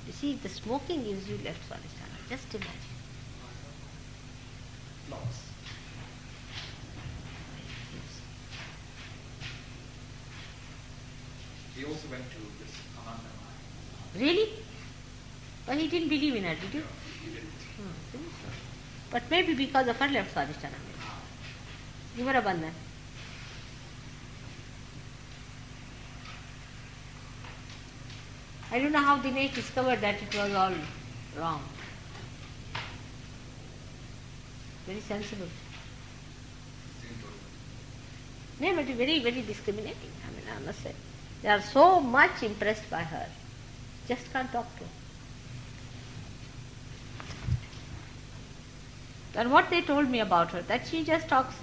You see, the smoking gives you left Swadhisthana. Just imagine. Lots. He also went to this Ananda mine. Really? But he didn't believe in her, did you? He didn't. Think so. But maybe because of her left Swadhisthana. Give her a bandhan. I don't know how Dinesh discovered that it was all wrong. Very sensible. No, but very, very discriminating. I mean, I must say. They are so much impressed by her. Just can't talk to her. And what they told me about her, that she just talks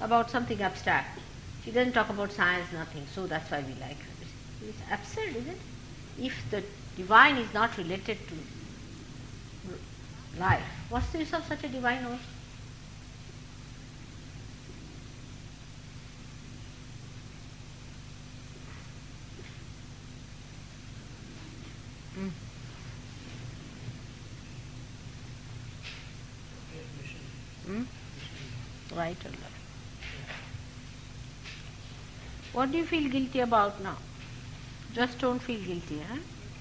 about something abstract. She doesn't talk about science, nothing. So that's why we like her. It's absurd, isn't it? If the divine is not related to life, what's the use of such a divine also? Right or left? What do you feel guilty about now? Just don't feel guilty, huh?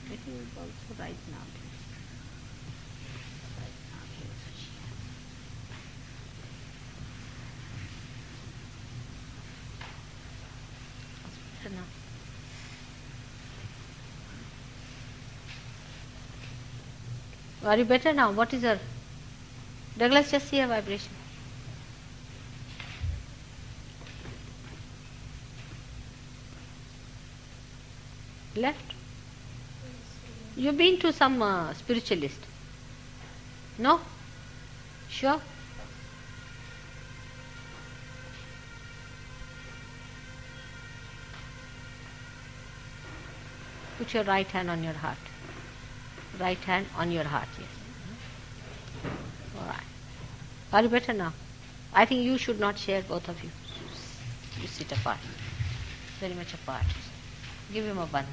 Let me also write now. Are you better now? What is her? Douglas, just see her vibration. Left? You've been to some spiritualist? No? Sure? Put your right hand on your heart. Right hand on your heart, yes. All right. Are you better now? I think you should not share, both of you. You sit apart. Very much apart. Give him a bandhan.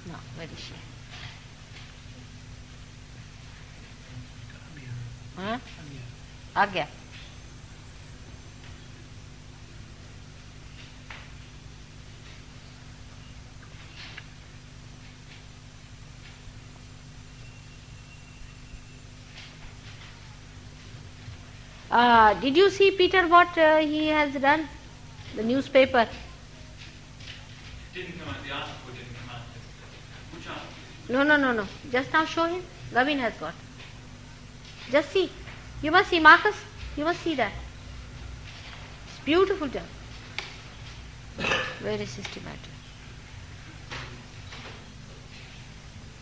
No, where is she? Huh? Agya. Did you see, Peter, what he has done? The newspaper. Didn't come out, the article didn't come out yesterday. Which article? No. Just now show him. Gavin has got. Just see. You must see, Marcus. You must see that. It's beautiful job. Very systematic.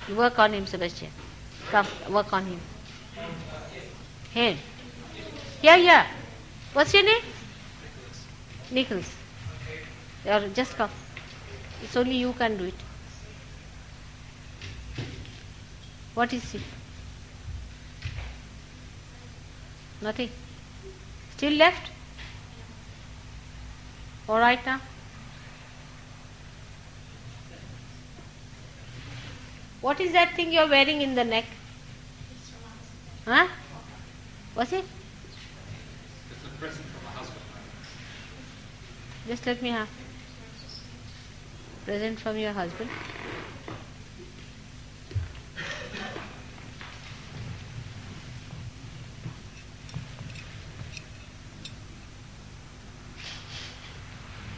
You work on him, Sebastian. Come, work on him. Him. Yeah. What's your name? Nichols. Just come. It's only you can do it. What is it? Nothing. Still left? All right now? What is that thing you're wearing in the neck? Huh? What's it? It's a present from my husband. Just let me have. Present from your husband.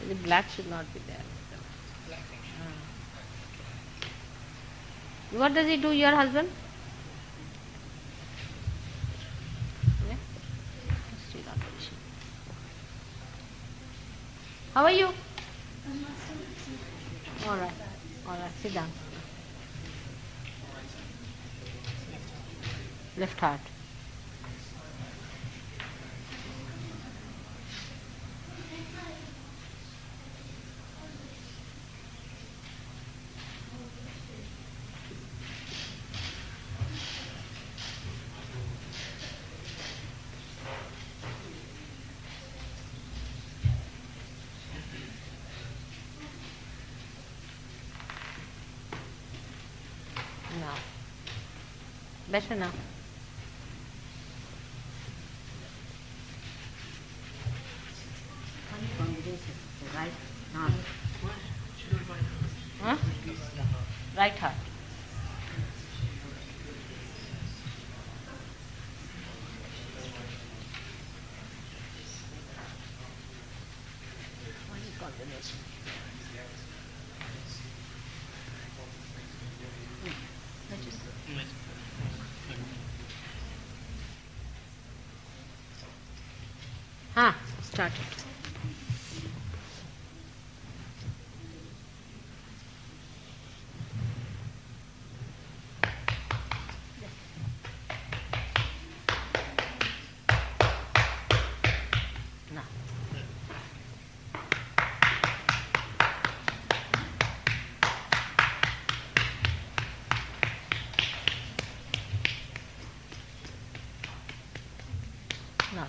The black should not be there. What does he do, your husband? Yeah? Still not very sure. How are you? All right. Sit down. Left heart. Now. Better now. Right now. Huh? Right heart. Started. Now. Now.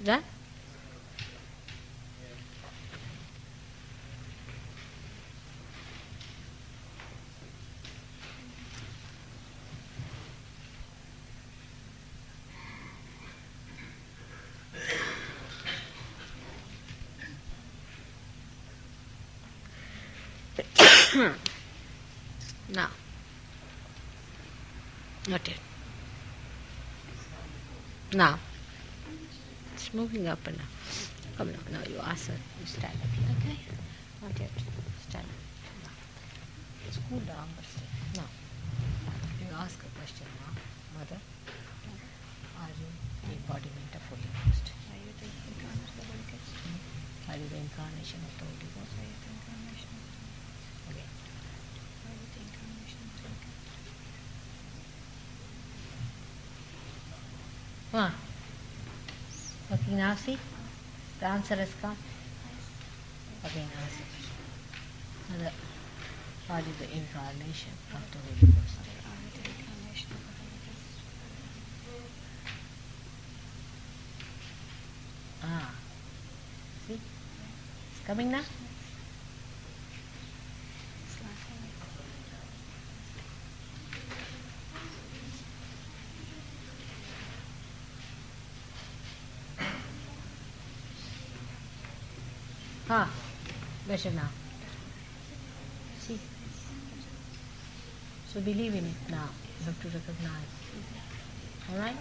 Done? Now. Not yet. Now. It's moving up and now. Come now, you ask her. You stand up here, okay? Not yet. Stand up. Now. It's cool down, but still. Now. You ask a question now. Mother, are you the embodiment of Holy Ghost? Are you the incarnation of the Holy Ghost? Are you the incarnation of the Holy Ghost? Are you the incarnation of the Holy Ghost? Okay. Are you the incarnation of the Holy Ghost? Okay, now see? The answer has come. Okay, now see. Mother, are you the incarnation of the Holy Ghost? Are you the incarnation of the Holy Ghost? See? It's coming now? Better now. See? So believe in it now. You have to recognize. Alright?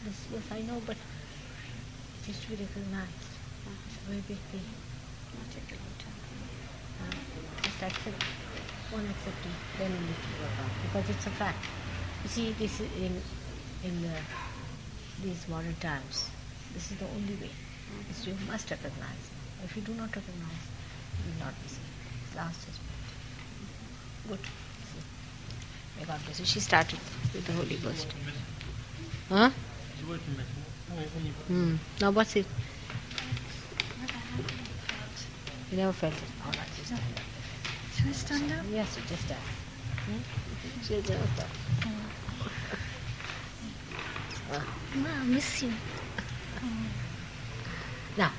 Yes, I know, but it is to be recognized. It's a very big thing. Just accept. One accepting, then we need to work out. Because it's a fact. You see, this is in these modern times, this is the only way. Is you must recognize. If you do not recognize, you will not be saved. It's last judgment. Good. May God bless you. She started with the Holy Ghost. Huh? Now what's it? You never felt it. All right, just stand up. Should I stand up? Yes, you just stand. She has never felt. Ma, I miss you. Now,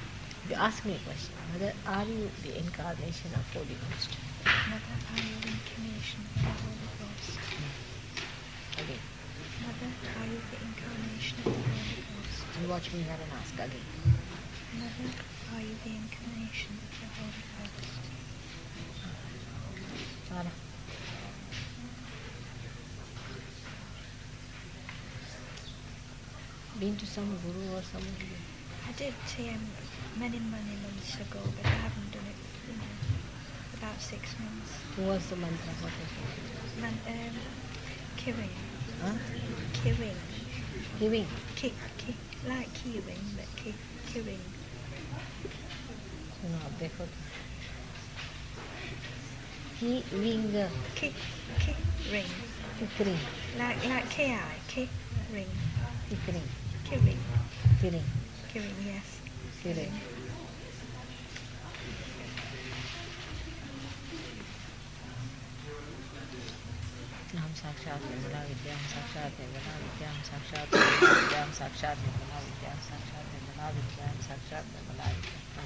you ask me a question. Mother, are you the incarnation of Holy Ghost? Mother, are you the incarnation of the Holy Ghost? Again. Mother, are you the incarnation of the Holy Ghost? And watch me here and ask again. Mother, are you the incarnation of the Holy Ghost? Sarah. Been to some guru or some guru? I did TM many months ago, but I haven't done it about 6 months. Who was the mantra? What was it? Kiring. Huh? Kiring. Giving. Like keyring, but kiring. No, देखो Ki ring. Kiring. Kikring. Like kiring. Kikring. Kiring. Kiring. Kiring, yes. Kiring. हम साक्षात निर्मला विद्या हम साक्षात निर्मला विद्या हम साक्षात निर्मला विद्या हम साक्षात निर्मला विद्या हम साक्षात निर्मला विद्या हम साक्षात निर्मला विद्या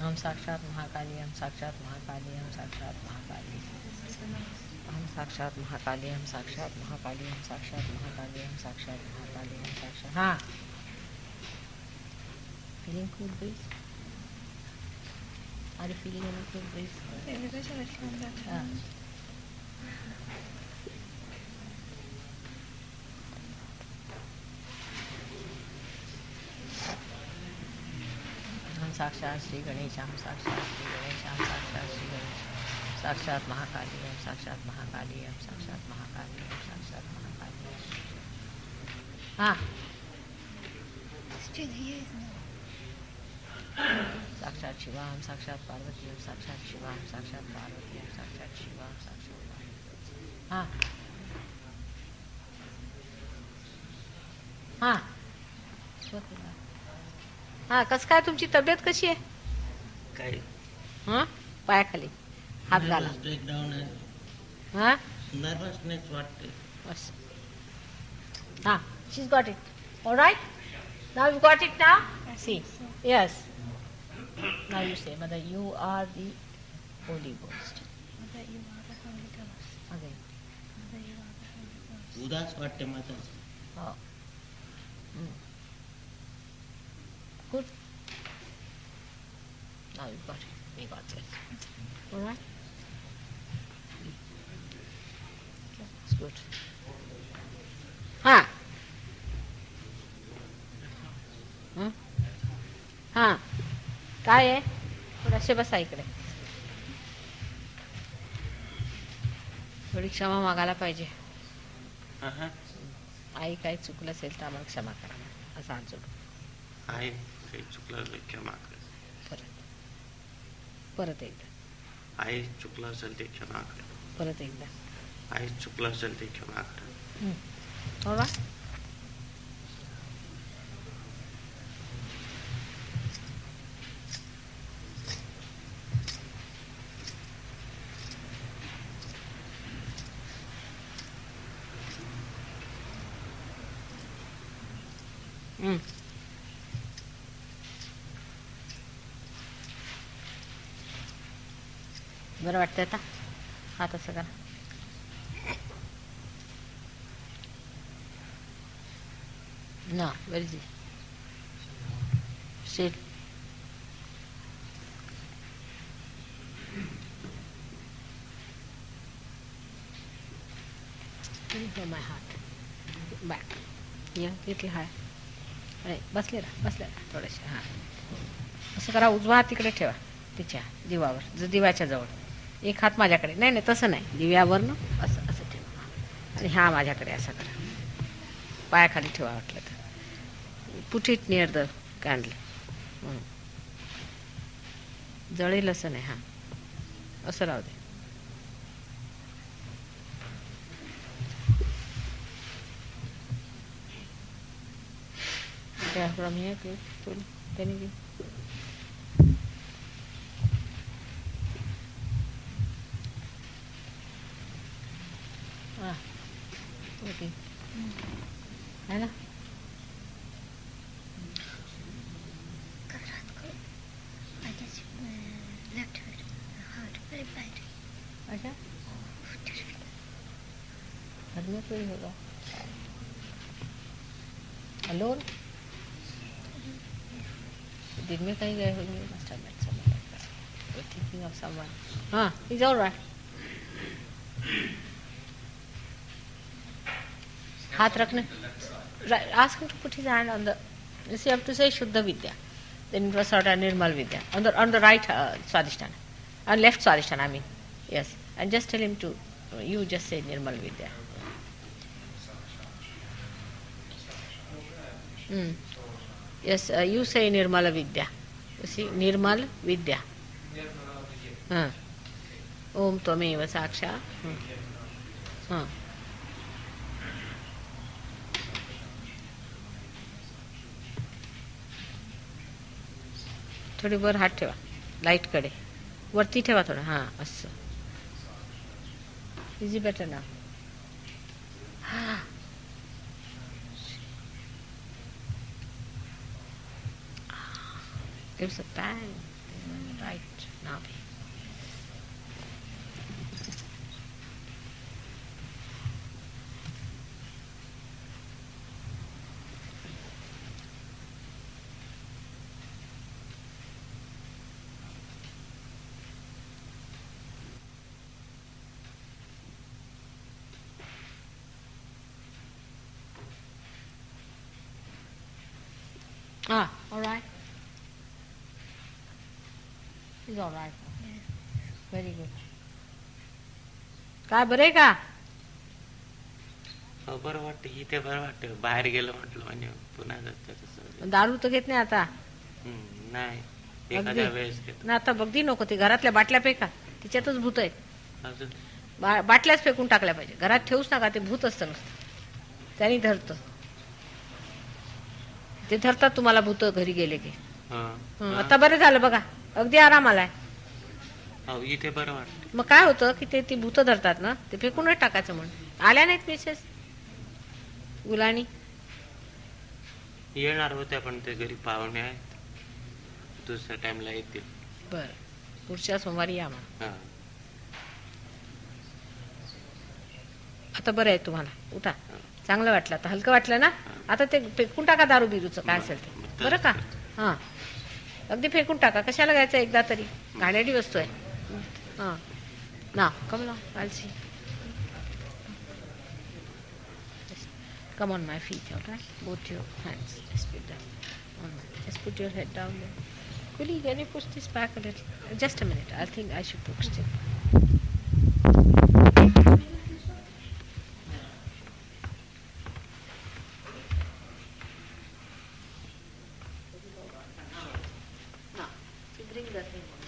हम साक्षात महाकाली हम साक्षात महाकाली हम साक्षात महाकाली हम साक्षात महाकाली हम साक्षात महाकाली हम साक्षात महाकाली हम साक्षात महाकाली हम साक्षात हाँ feeling cool breeze? Are you feeling any cool breeze? It was a little on that. हम साक्षात श्री गणेश हम साक्षात श्री गणेश हम साक्षात श्री गणेश साक्षात महाकाली हम साक्षात महाकाली हम साक्षात महाकाली हम साक्षात महाकाली हाँ Still here, isn't it? साक्षात शिवा हम साक्षात पार्वती हम साक्षात शिवा हम साक्षात पार्वती हम साक्षात शिवा हम साक्षात पार्वती हाँ हाँ हाँ कसं काय तुमची तब्येत कशी आहे काय हाँ पायाखाली हात घाला ब्रेकडाऊन आहे हाँ नर्वसनेस वाटते बस हाँ she's got it all right now you got it now see yes now you say mother you are the Holy Ghost Mother, you are the Holy Ghost. again Mother, you are the Holy Ghost. उदास वाटते माझं oh good now you got it may God bless you all right it's good हाँ हाँ काय आहे थोडासे बसा इकडे थोडी क्षमा मागायला पाहिजे आई काही चुकलं असेल तर आम्हाला क्षमा करा असं हात जोडू आहे काही चुकलं तर क्षमा कर परत परत एकदा आहे चुकलं असेल ते क्षमा कर परत एकदा आहे चुकलं असेल ते क्षमा कर बाबा बरं वाटतंय आता हात असं करा ना वेरी जी straight from my heart. Back. Yeah, little high. नाही बसले राहा थोडेसे. हां असं करा. उजवा हात तिकडे ठेवा तिच्या दिवावर, दिव्याच्या जवळ. एक हात माझ्याकडे. नाही तसं नाही, दिव्यावर ना असं असं ठेवा. आणि हा माझ्याकडे असा करा. पायाखाली ठेवा वाटलं तर. Put it near the candle. जळेल असं नाही. हां असं राहू दे. from here, can you give? Okay. है ना? I just left her heart very badly. अच्छा घर में कोई होगा? Alone? दिन में कहीं गए होंगे? Must have met someone like that. We're thinking of someone. हाँ, he's all right. हाथ रखने. Right, ask him to put his hand on the. You see, you have to say Shuddha Vidya. Then it was sort of Nirmal Vidya. On the right Swadhisthana. On left Swadhisthana, I mean. Yes. And just tell him to. You just say Nirmal Vidya. Yes, you say Nirmala Vidya. You see, Nirmal Vidya. Om Tvameva Saksha. थोडी वर हात ठेवा लाईटकडे. वरती ठेवा थोडं. हां असं. Is it better ना? Gives a bang. Right now. All right. He's all right. Very good. काय बरं आहे का? बरं वाटतं. इथे बरं वाटतं. बाहेर गेलं म्हटलं म्हणजे पुन्हा जातं. दारू तर घेत नाही आता? नाही, एखाद्या वेळेस घेतो. ना आता बघती नको. ती घरातल्या बाटल्या फेका, तिच्यातच भूत आहेत. अजून बाटल्याच फेकून टाकल्या पाहिजे. घरात ठेवूच नका, ते भूत असतं नुसतं. त्यांनी धरतं. ते धरतात तुम्हाला भूत घरी गेले की. आता बरं झालं बघा, अगदी आराम आलाय. इथे बरं वाटतं. मग काय होतं की ते ती भूत धरतात ना, ते फेकूनच टाकायचं. म्हणून आल्या नाहीत मिसेस गुलानी? येणार होत्या पण ते घरी पाहुणे आहेत, दुसऱ्या टाइमला येतील. बर, पुढच्या सोमवारी या मग. आता बरं आहे तुम्हाला? उठा. चांगलं वाटलं आता? हलकं वाटलं ना? आता ते फेकून टाका दारू बिरूचं काय असेल ते. बरं का? हां अगदी फेकून टाका. कशाला घ्यायचं एकदा तरी? घाणेरडी वस्तू आहे. हां ना, कम ना, I'll see. Come on my feet, all right? Both your hands. Just put them on. Just put your head down there. Kuli, can you push this back a little? Just a minute. I think I should put still. Now, you bring the thing on.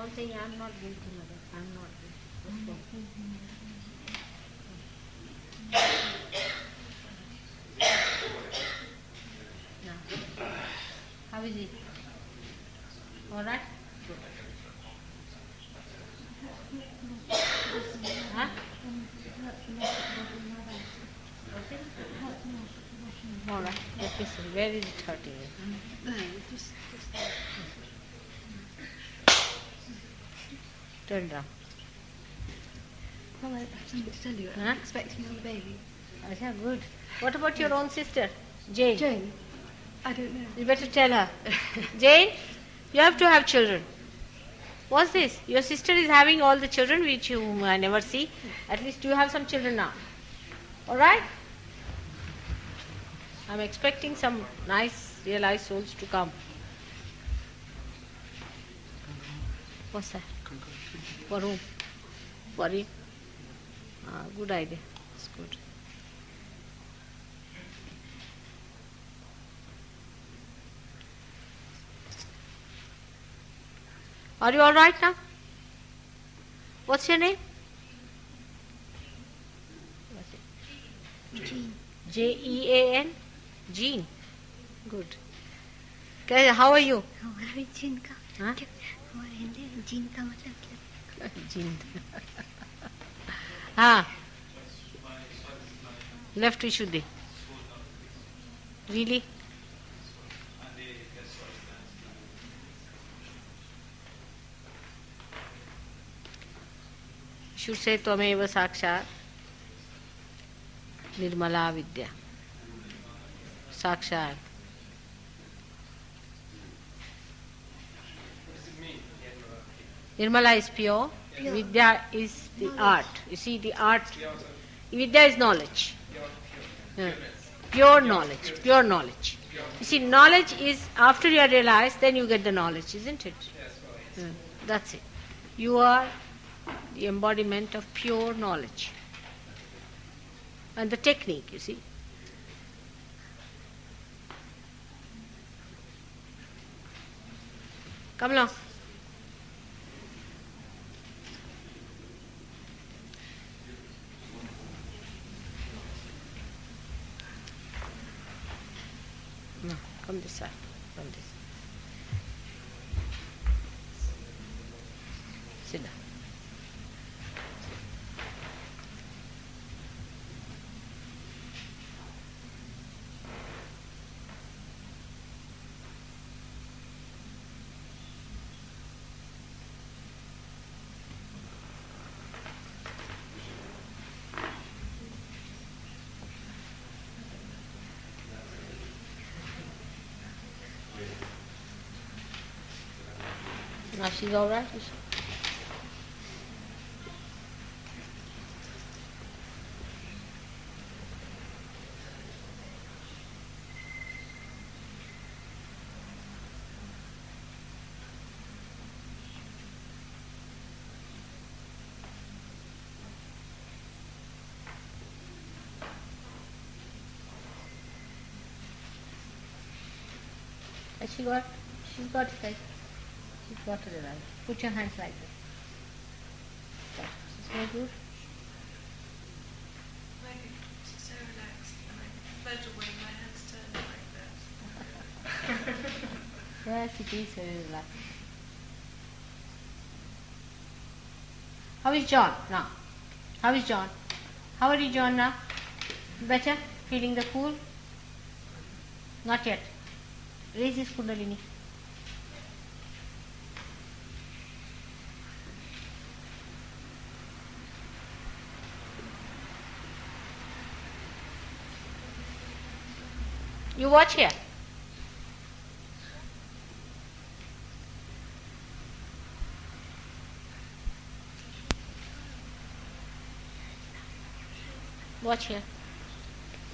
on saying, I'm not guilty, mother. I'm not guilty. Now, how is it? All right? Good. Huh? Okay? All right. Let me see. Where is it hurting you? Turn down. Well, I have something to tell you. Huh? I'm expecting another baby. Yeah, good. What about your own sister, Jane? Jane? I don't know. You better tell her. Jane, you have to have children. What's this? Your sister is having all the children which you never see. At least you have some children now. All right? I'm expecting some nice, realized souls to come. What's that? For whom? For him? Good idea. It's good. Are you all right now? What's your name? Jean. Jean? Jean. Good. Okay, how are you? हमारी gene का हाँ? हमारे हिंदी में gene का मतलब क्या? Jean. Ah. Left Vishuddhi. Really? You should say Tvameva Sakshat Nirmala Vidya. Sakshat. Nirmala is pure. Vidya is the art. You see, the art. Vidya is knowledge. Pure knowledge. Pure knowledge. You see, knowledge is after you are realized, then you get the knowledge, isn't it? That's it. You are the embodiment of pure knowledge. And the technique, you see. Come along. No, come this side. Come this. Sit down. Now she's all right, is she? Has she's got it right. She's got it right. Put your hands like this. Is this good? She's so relaxed and I float away, my hands turn like that. Yes, it is very relaxed. How is John now? How is John? How are you, John, now? Better? Feeling the cool? Not yet. Raise his kundalini. You watch here. Watch here.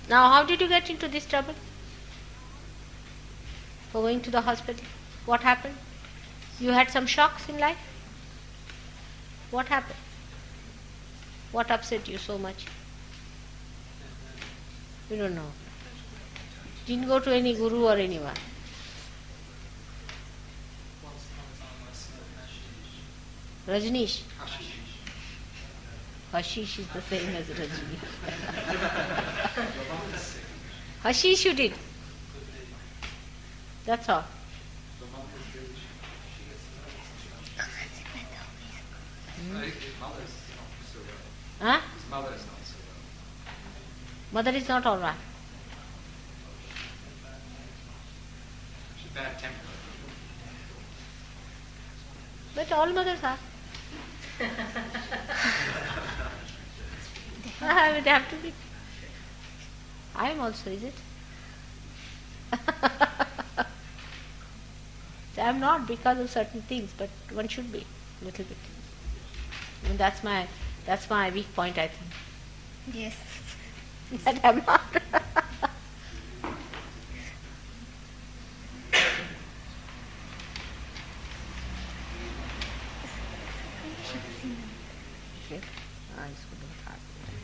Now, how did you get into this trouble? For going to the hospital? What happened? You had some shocks in life? What happened? What upset you so much? You don't know. Didn't go to any guru or anyone. Rajneesh. Hashish. Hashish is the same as Rajneesh. Your mother's sick. Hashish you did. That's all. Your mother's good. She gets nervous. His mother's not so well. Huh? His mother is not so well. Mother is not all right. She's bad tempered. But all mothers are. I would have to be. I am also, is it? I am not because of certain things, but one should be a little bit. I mean, that's my weak point, I think. Yes. That I'm not. Okay. इसको बहुत hard है.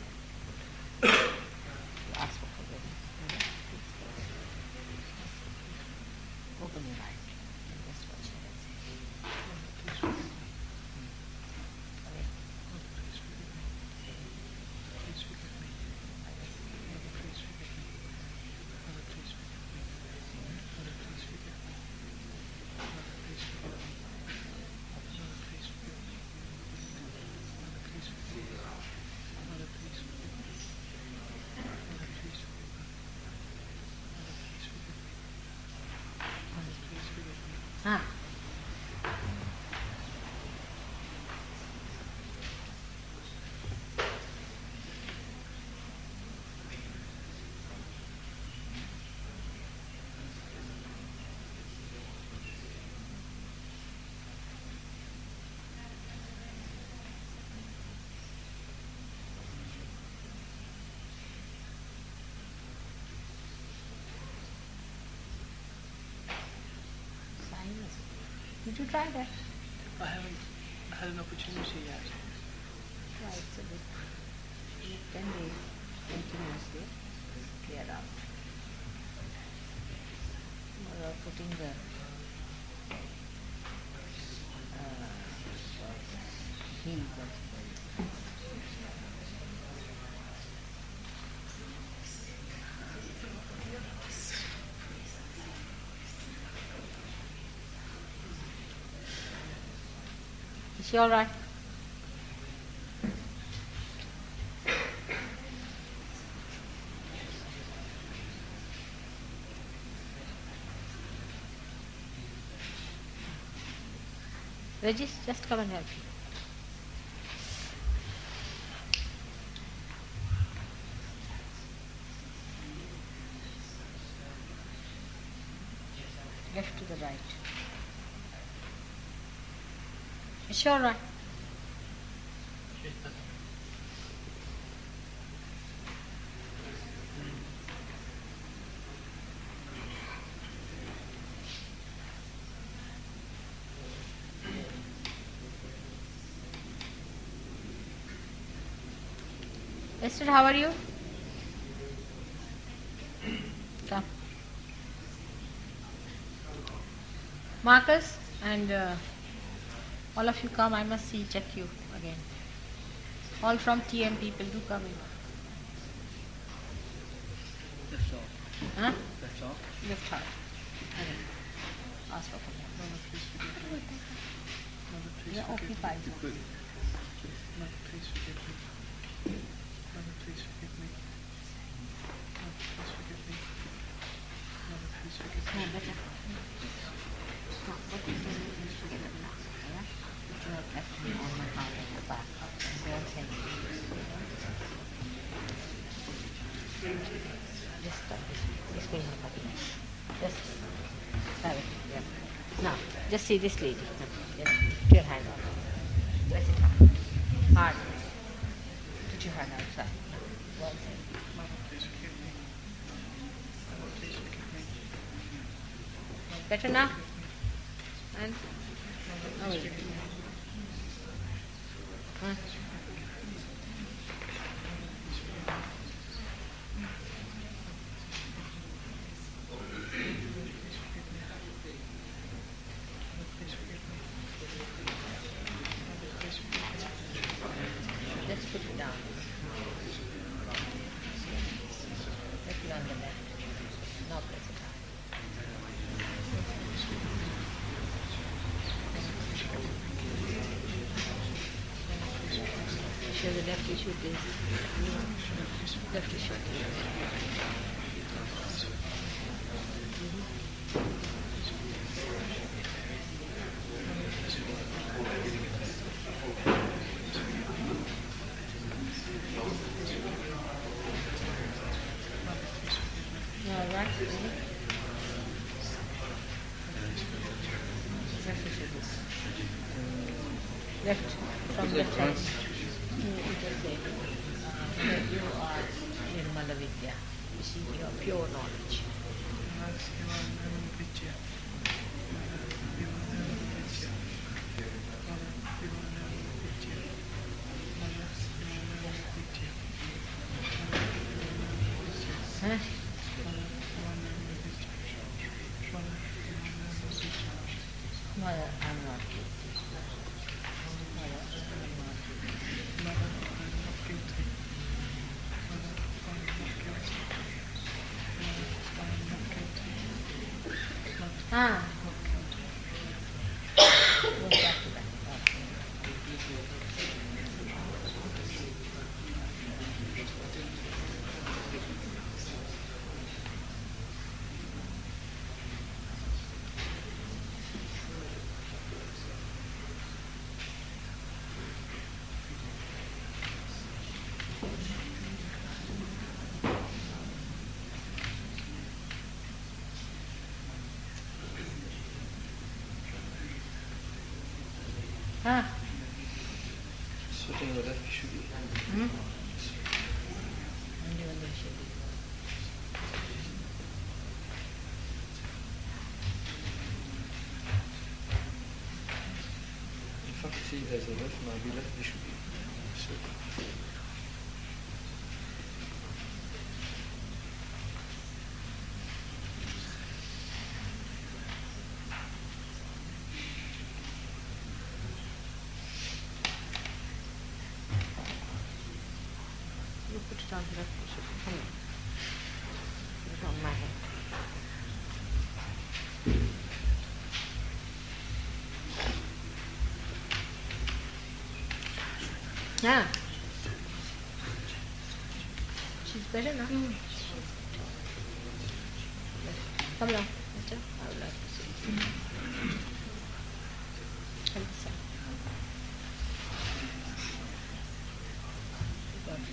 Ask for forgiveness. Open your eyes. Just watch it. Okay. Ah. Silence. Did you try that? I haven't had an opportunity yet. Try it a bit. 10 days continuously. Clear out. Or putting the heel. Is she all right? Regis, just come and help me. Left to the right. Is she all right? Esther, how are you? Come. Marcus and all of you come. I must check you again. All from TM people, do come in. Left off. Huh? Left off. Left heart. Okay. Ask for forgiveness. Mother, please forgive me. Mother, please Yeah, forgive occupy me. zone. Mother, please forgive me. Mother, please forgive me. Mother, please forgive me. Mother, please forgive me. No, better. No, what you do is forget it now. Yeah? Put your left hand on my heart and the back. Don't say anything. Just stop this. This will not happen. Just have it. Yeah. Now, just see this lady. Just put your hand on her. Press it hard. Hard. Put your hand outside. One side. Mother, please forgive me. Mother, please forgive me. Better now? And? Mother, Oh, please wait. forgive me. Huh? Please forgive me. the left issue is left issue. All right. Left issue is left from left side. It will say that you are Nirmala Vidya. You see, you are pure knowledge. Huh? Mother, I'm not guilty. Mother, I'm not guilty. Ah. Go back to that. Ah. Sitting on the left should be. Only one day should be. In fact, see, there's a left, maybe left should be. So, You put it on the left issue. Come on. Put it on my head. Yeah. She's better now. Come down, mister. I would like to see you. And this side. You got this.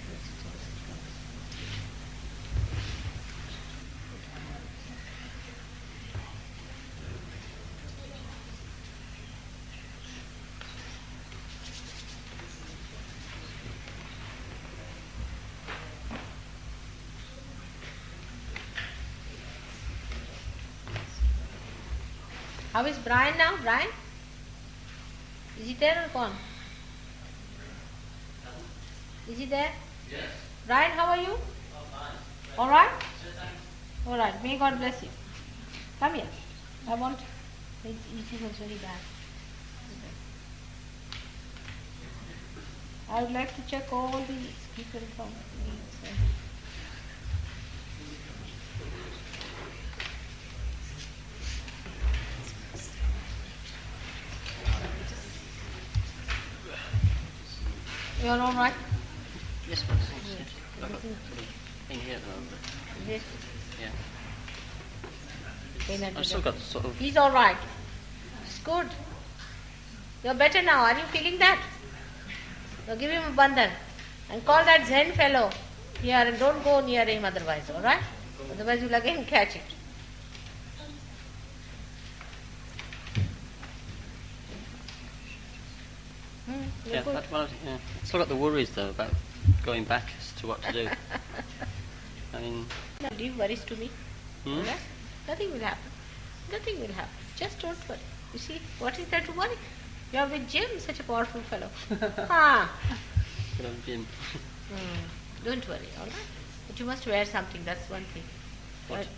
How is Brian now? Brian? Is he there or gone? Is he there? Yes. Brian, how are you? Oh, fine. All right? Yes, I'm All right. May God bless you. Come here. I want. His eating was very bad. I would like to check all the people from me. You are all right? Yes, but I've got thing here at the moment. Yes. Yeah. Pain at I've the still back. got sort of. He's all right. It's good. You're better now. Are you feeling that? Now give him a bandhan and call that Zen fellow here and don't go near him otherwise, all right? Otherwise you'll again catch it. You're Yeah, good. that's one of, yeah. Still got the worries though about going back as to what to do. I mean, Now leave worries to me. hmm? All right? Nothing will happen. Nothing will happen. Just don't worry. You see, what is there to worry? You are with Jim, such a powerful fellow. Good old Jim. Don't worry, all right? But you must wear something, that's one thing. What?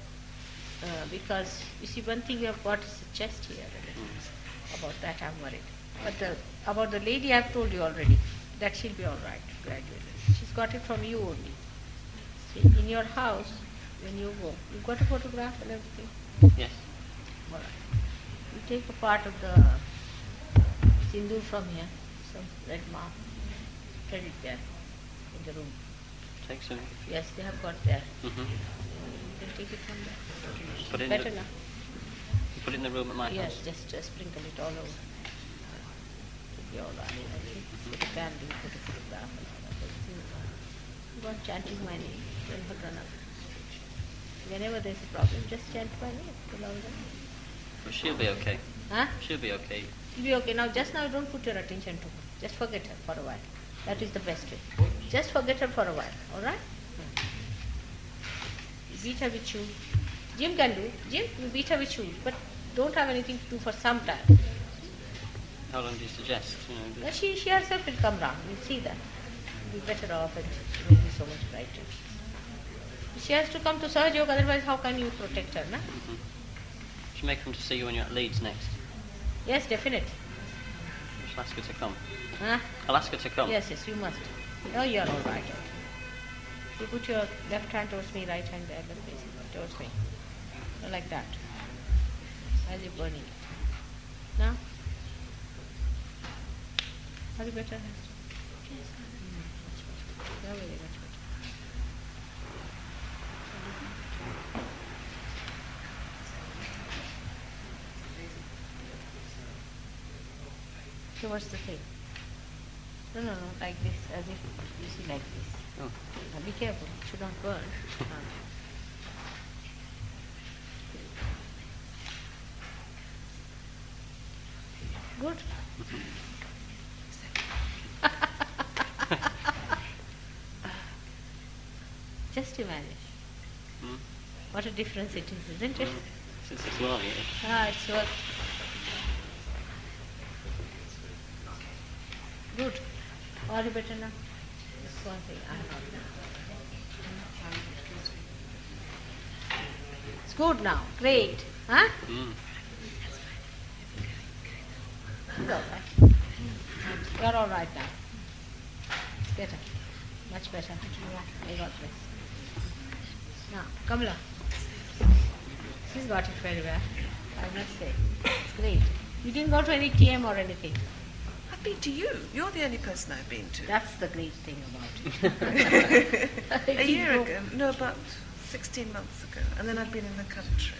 Because, you see, one thing you have got is a chest here. About that I'm worried. But about the lady I've told you already, that she'll be all right, gradually. She's got it from you only. See, in your house, when you go, you've got a photograph and everything. Yes. All right. You take a part of the sindoor from here, some red mark, spread it there. the room. Take some. Yes, they have got there. Mm-hmm. You can take it from there. Put it in Better the, now. put it in the room at my Yes, house. just sprinkle it all over. Should be all right. Okay? Put a candle, put a photograph and all that. Go on chanting my name. Then run up. Whenever there's a problem, just chant my name. But she'll be okay. Huh? She'll be okay. You'll be okay. Now, just now, don't put your attention to her. Just forget her for a while. That is the best way. Just forget her for a while. All right? Beat her with shoes. Jim can do. Jim, you beat her with shoes, but don't have anything to do for some time. How long do you suggest? You know, Now she herself will come round. You'll see that. You'll be better off and she will be so much brighter. She has to come to Sahaja Yoga, otherwise how can you protect her, na? She'll make them to see you when you're at Leeds next. Yes, definitely. I'll ask her to come. Huh? I'll ask her to come. Yes, you must. Oh, you're all right. You put your left hand towards me, right hand there, but facing towards me. Like that. As you're burning it. Now? Are you better? Yes. You're very much better. So what's the thing? No, like this, as if you see like this. Oh. Now be careful, it should not burn. Good. Just imagine. What a difference it is, isn't it? Since it's long, It's worth. Good. Are you better now? That's one thing I have. It's good now. Great. Huh? It's all right. You're all right now. It's better. Much better. May God bless. Now, Kamala. She's got it very well. I must say. It's great. You didn't go to any TM or anything. I've been to you. You're the only person I've been to. That's the great thing about it. A year ago. No, about 16 months ago. And then I've been in the country.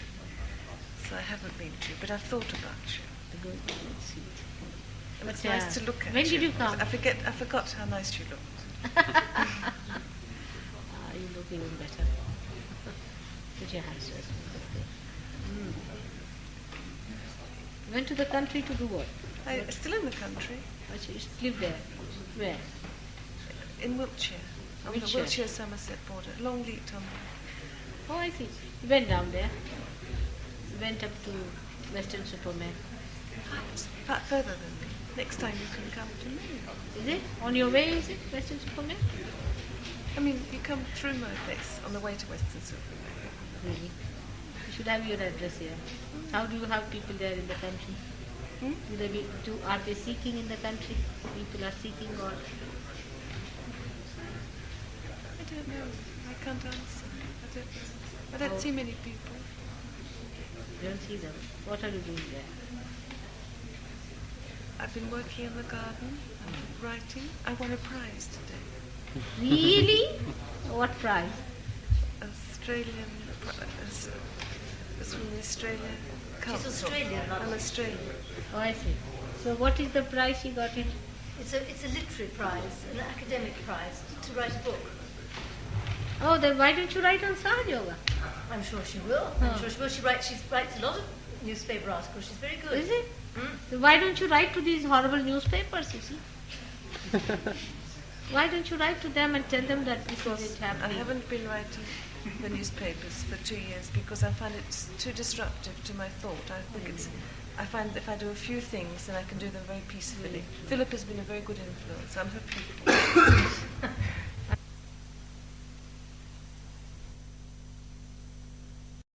So I haven't been to you, but I've thought about you. Good. Sweet. And it's But, nice to look at when you. did you come? I forgot how nice you looked. You look even better. Put your hands first. Went to the country to do what? I'm still in the country. You live there. Where? In Wiltshire. On the Wiltshire. Wiltshire-Somerset border. Longleat on Oh, I see. You went down there. You went up to Western Superman. It's far further than me. Next time you can come to me. Is it? On your way, is it? Western Superman? I mean, you come through my place on the way to Western Superman. Really? You should have your address here. How do you have people there in the country? Are they seeking in the country? People are seeking or? I don't know. I can't answer. I don't see many people. You don't see them. What are you doing there? I've been working in the garden and writing. I won a prize today. Really? What prize? Australian prize. It's from the Australian Council. She's Australian, not I'm Australian. Oh, I see. So what is the prize she got it? It's a literary prize, an academic prize, to write a book. Oh, then why don't you write on Sahaja Yoga? I'm sure she will. I'm sure she will. She writes a lot of newspaper articles. She's very good. Is it? So why don't you write to these horrible newspapers, you see? Why don't you write to them and tell them that this is it I happening? haven't been writing the newspapers for 2 years because I find it too disruptive to my thought. I find that if I do a few things, then I can do them very peacefully. Philip has been a very good influence. I'm her pupil.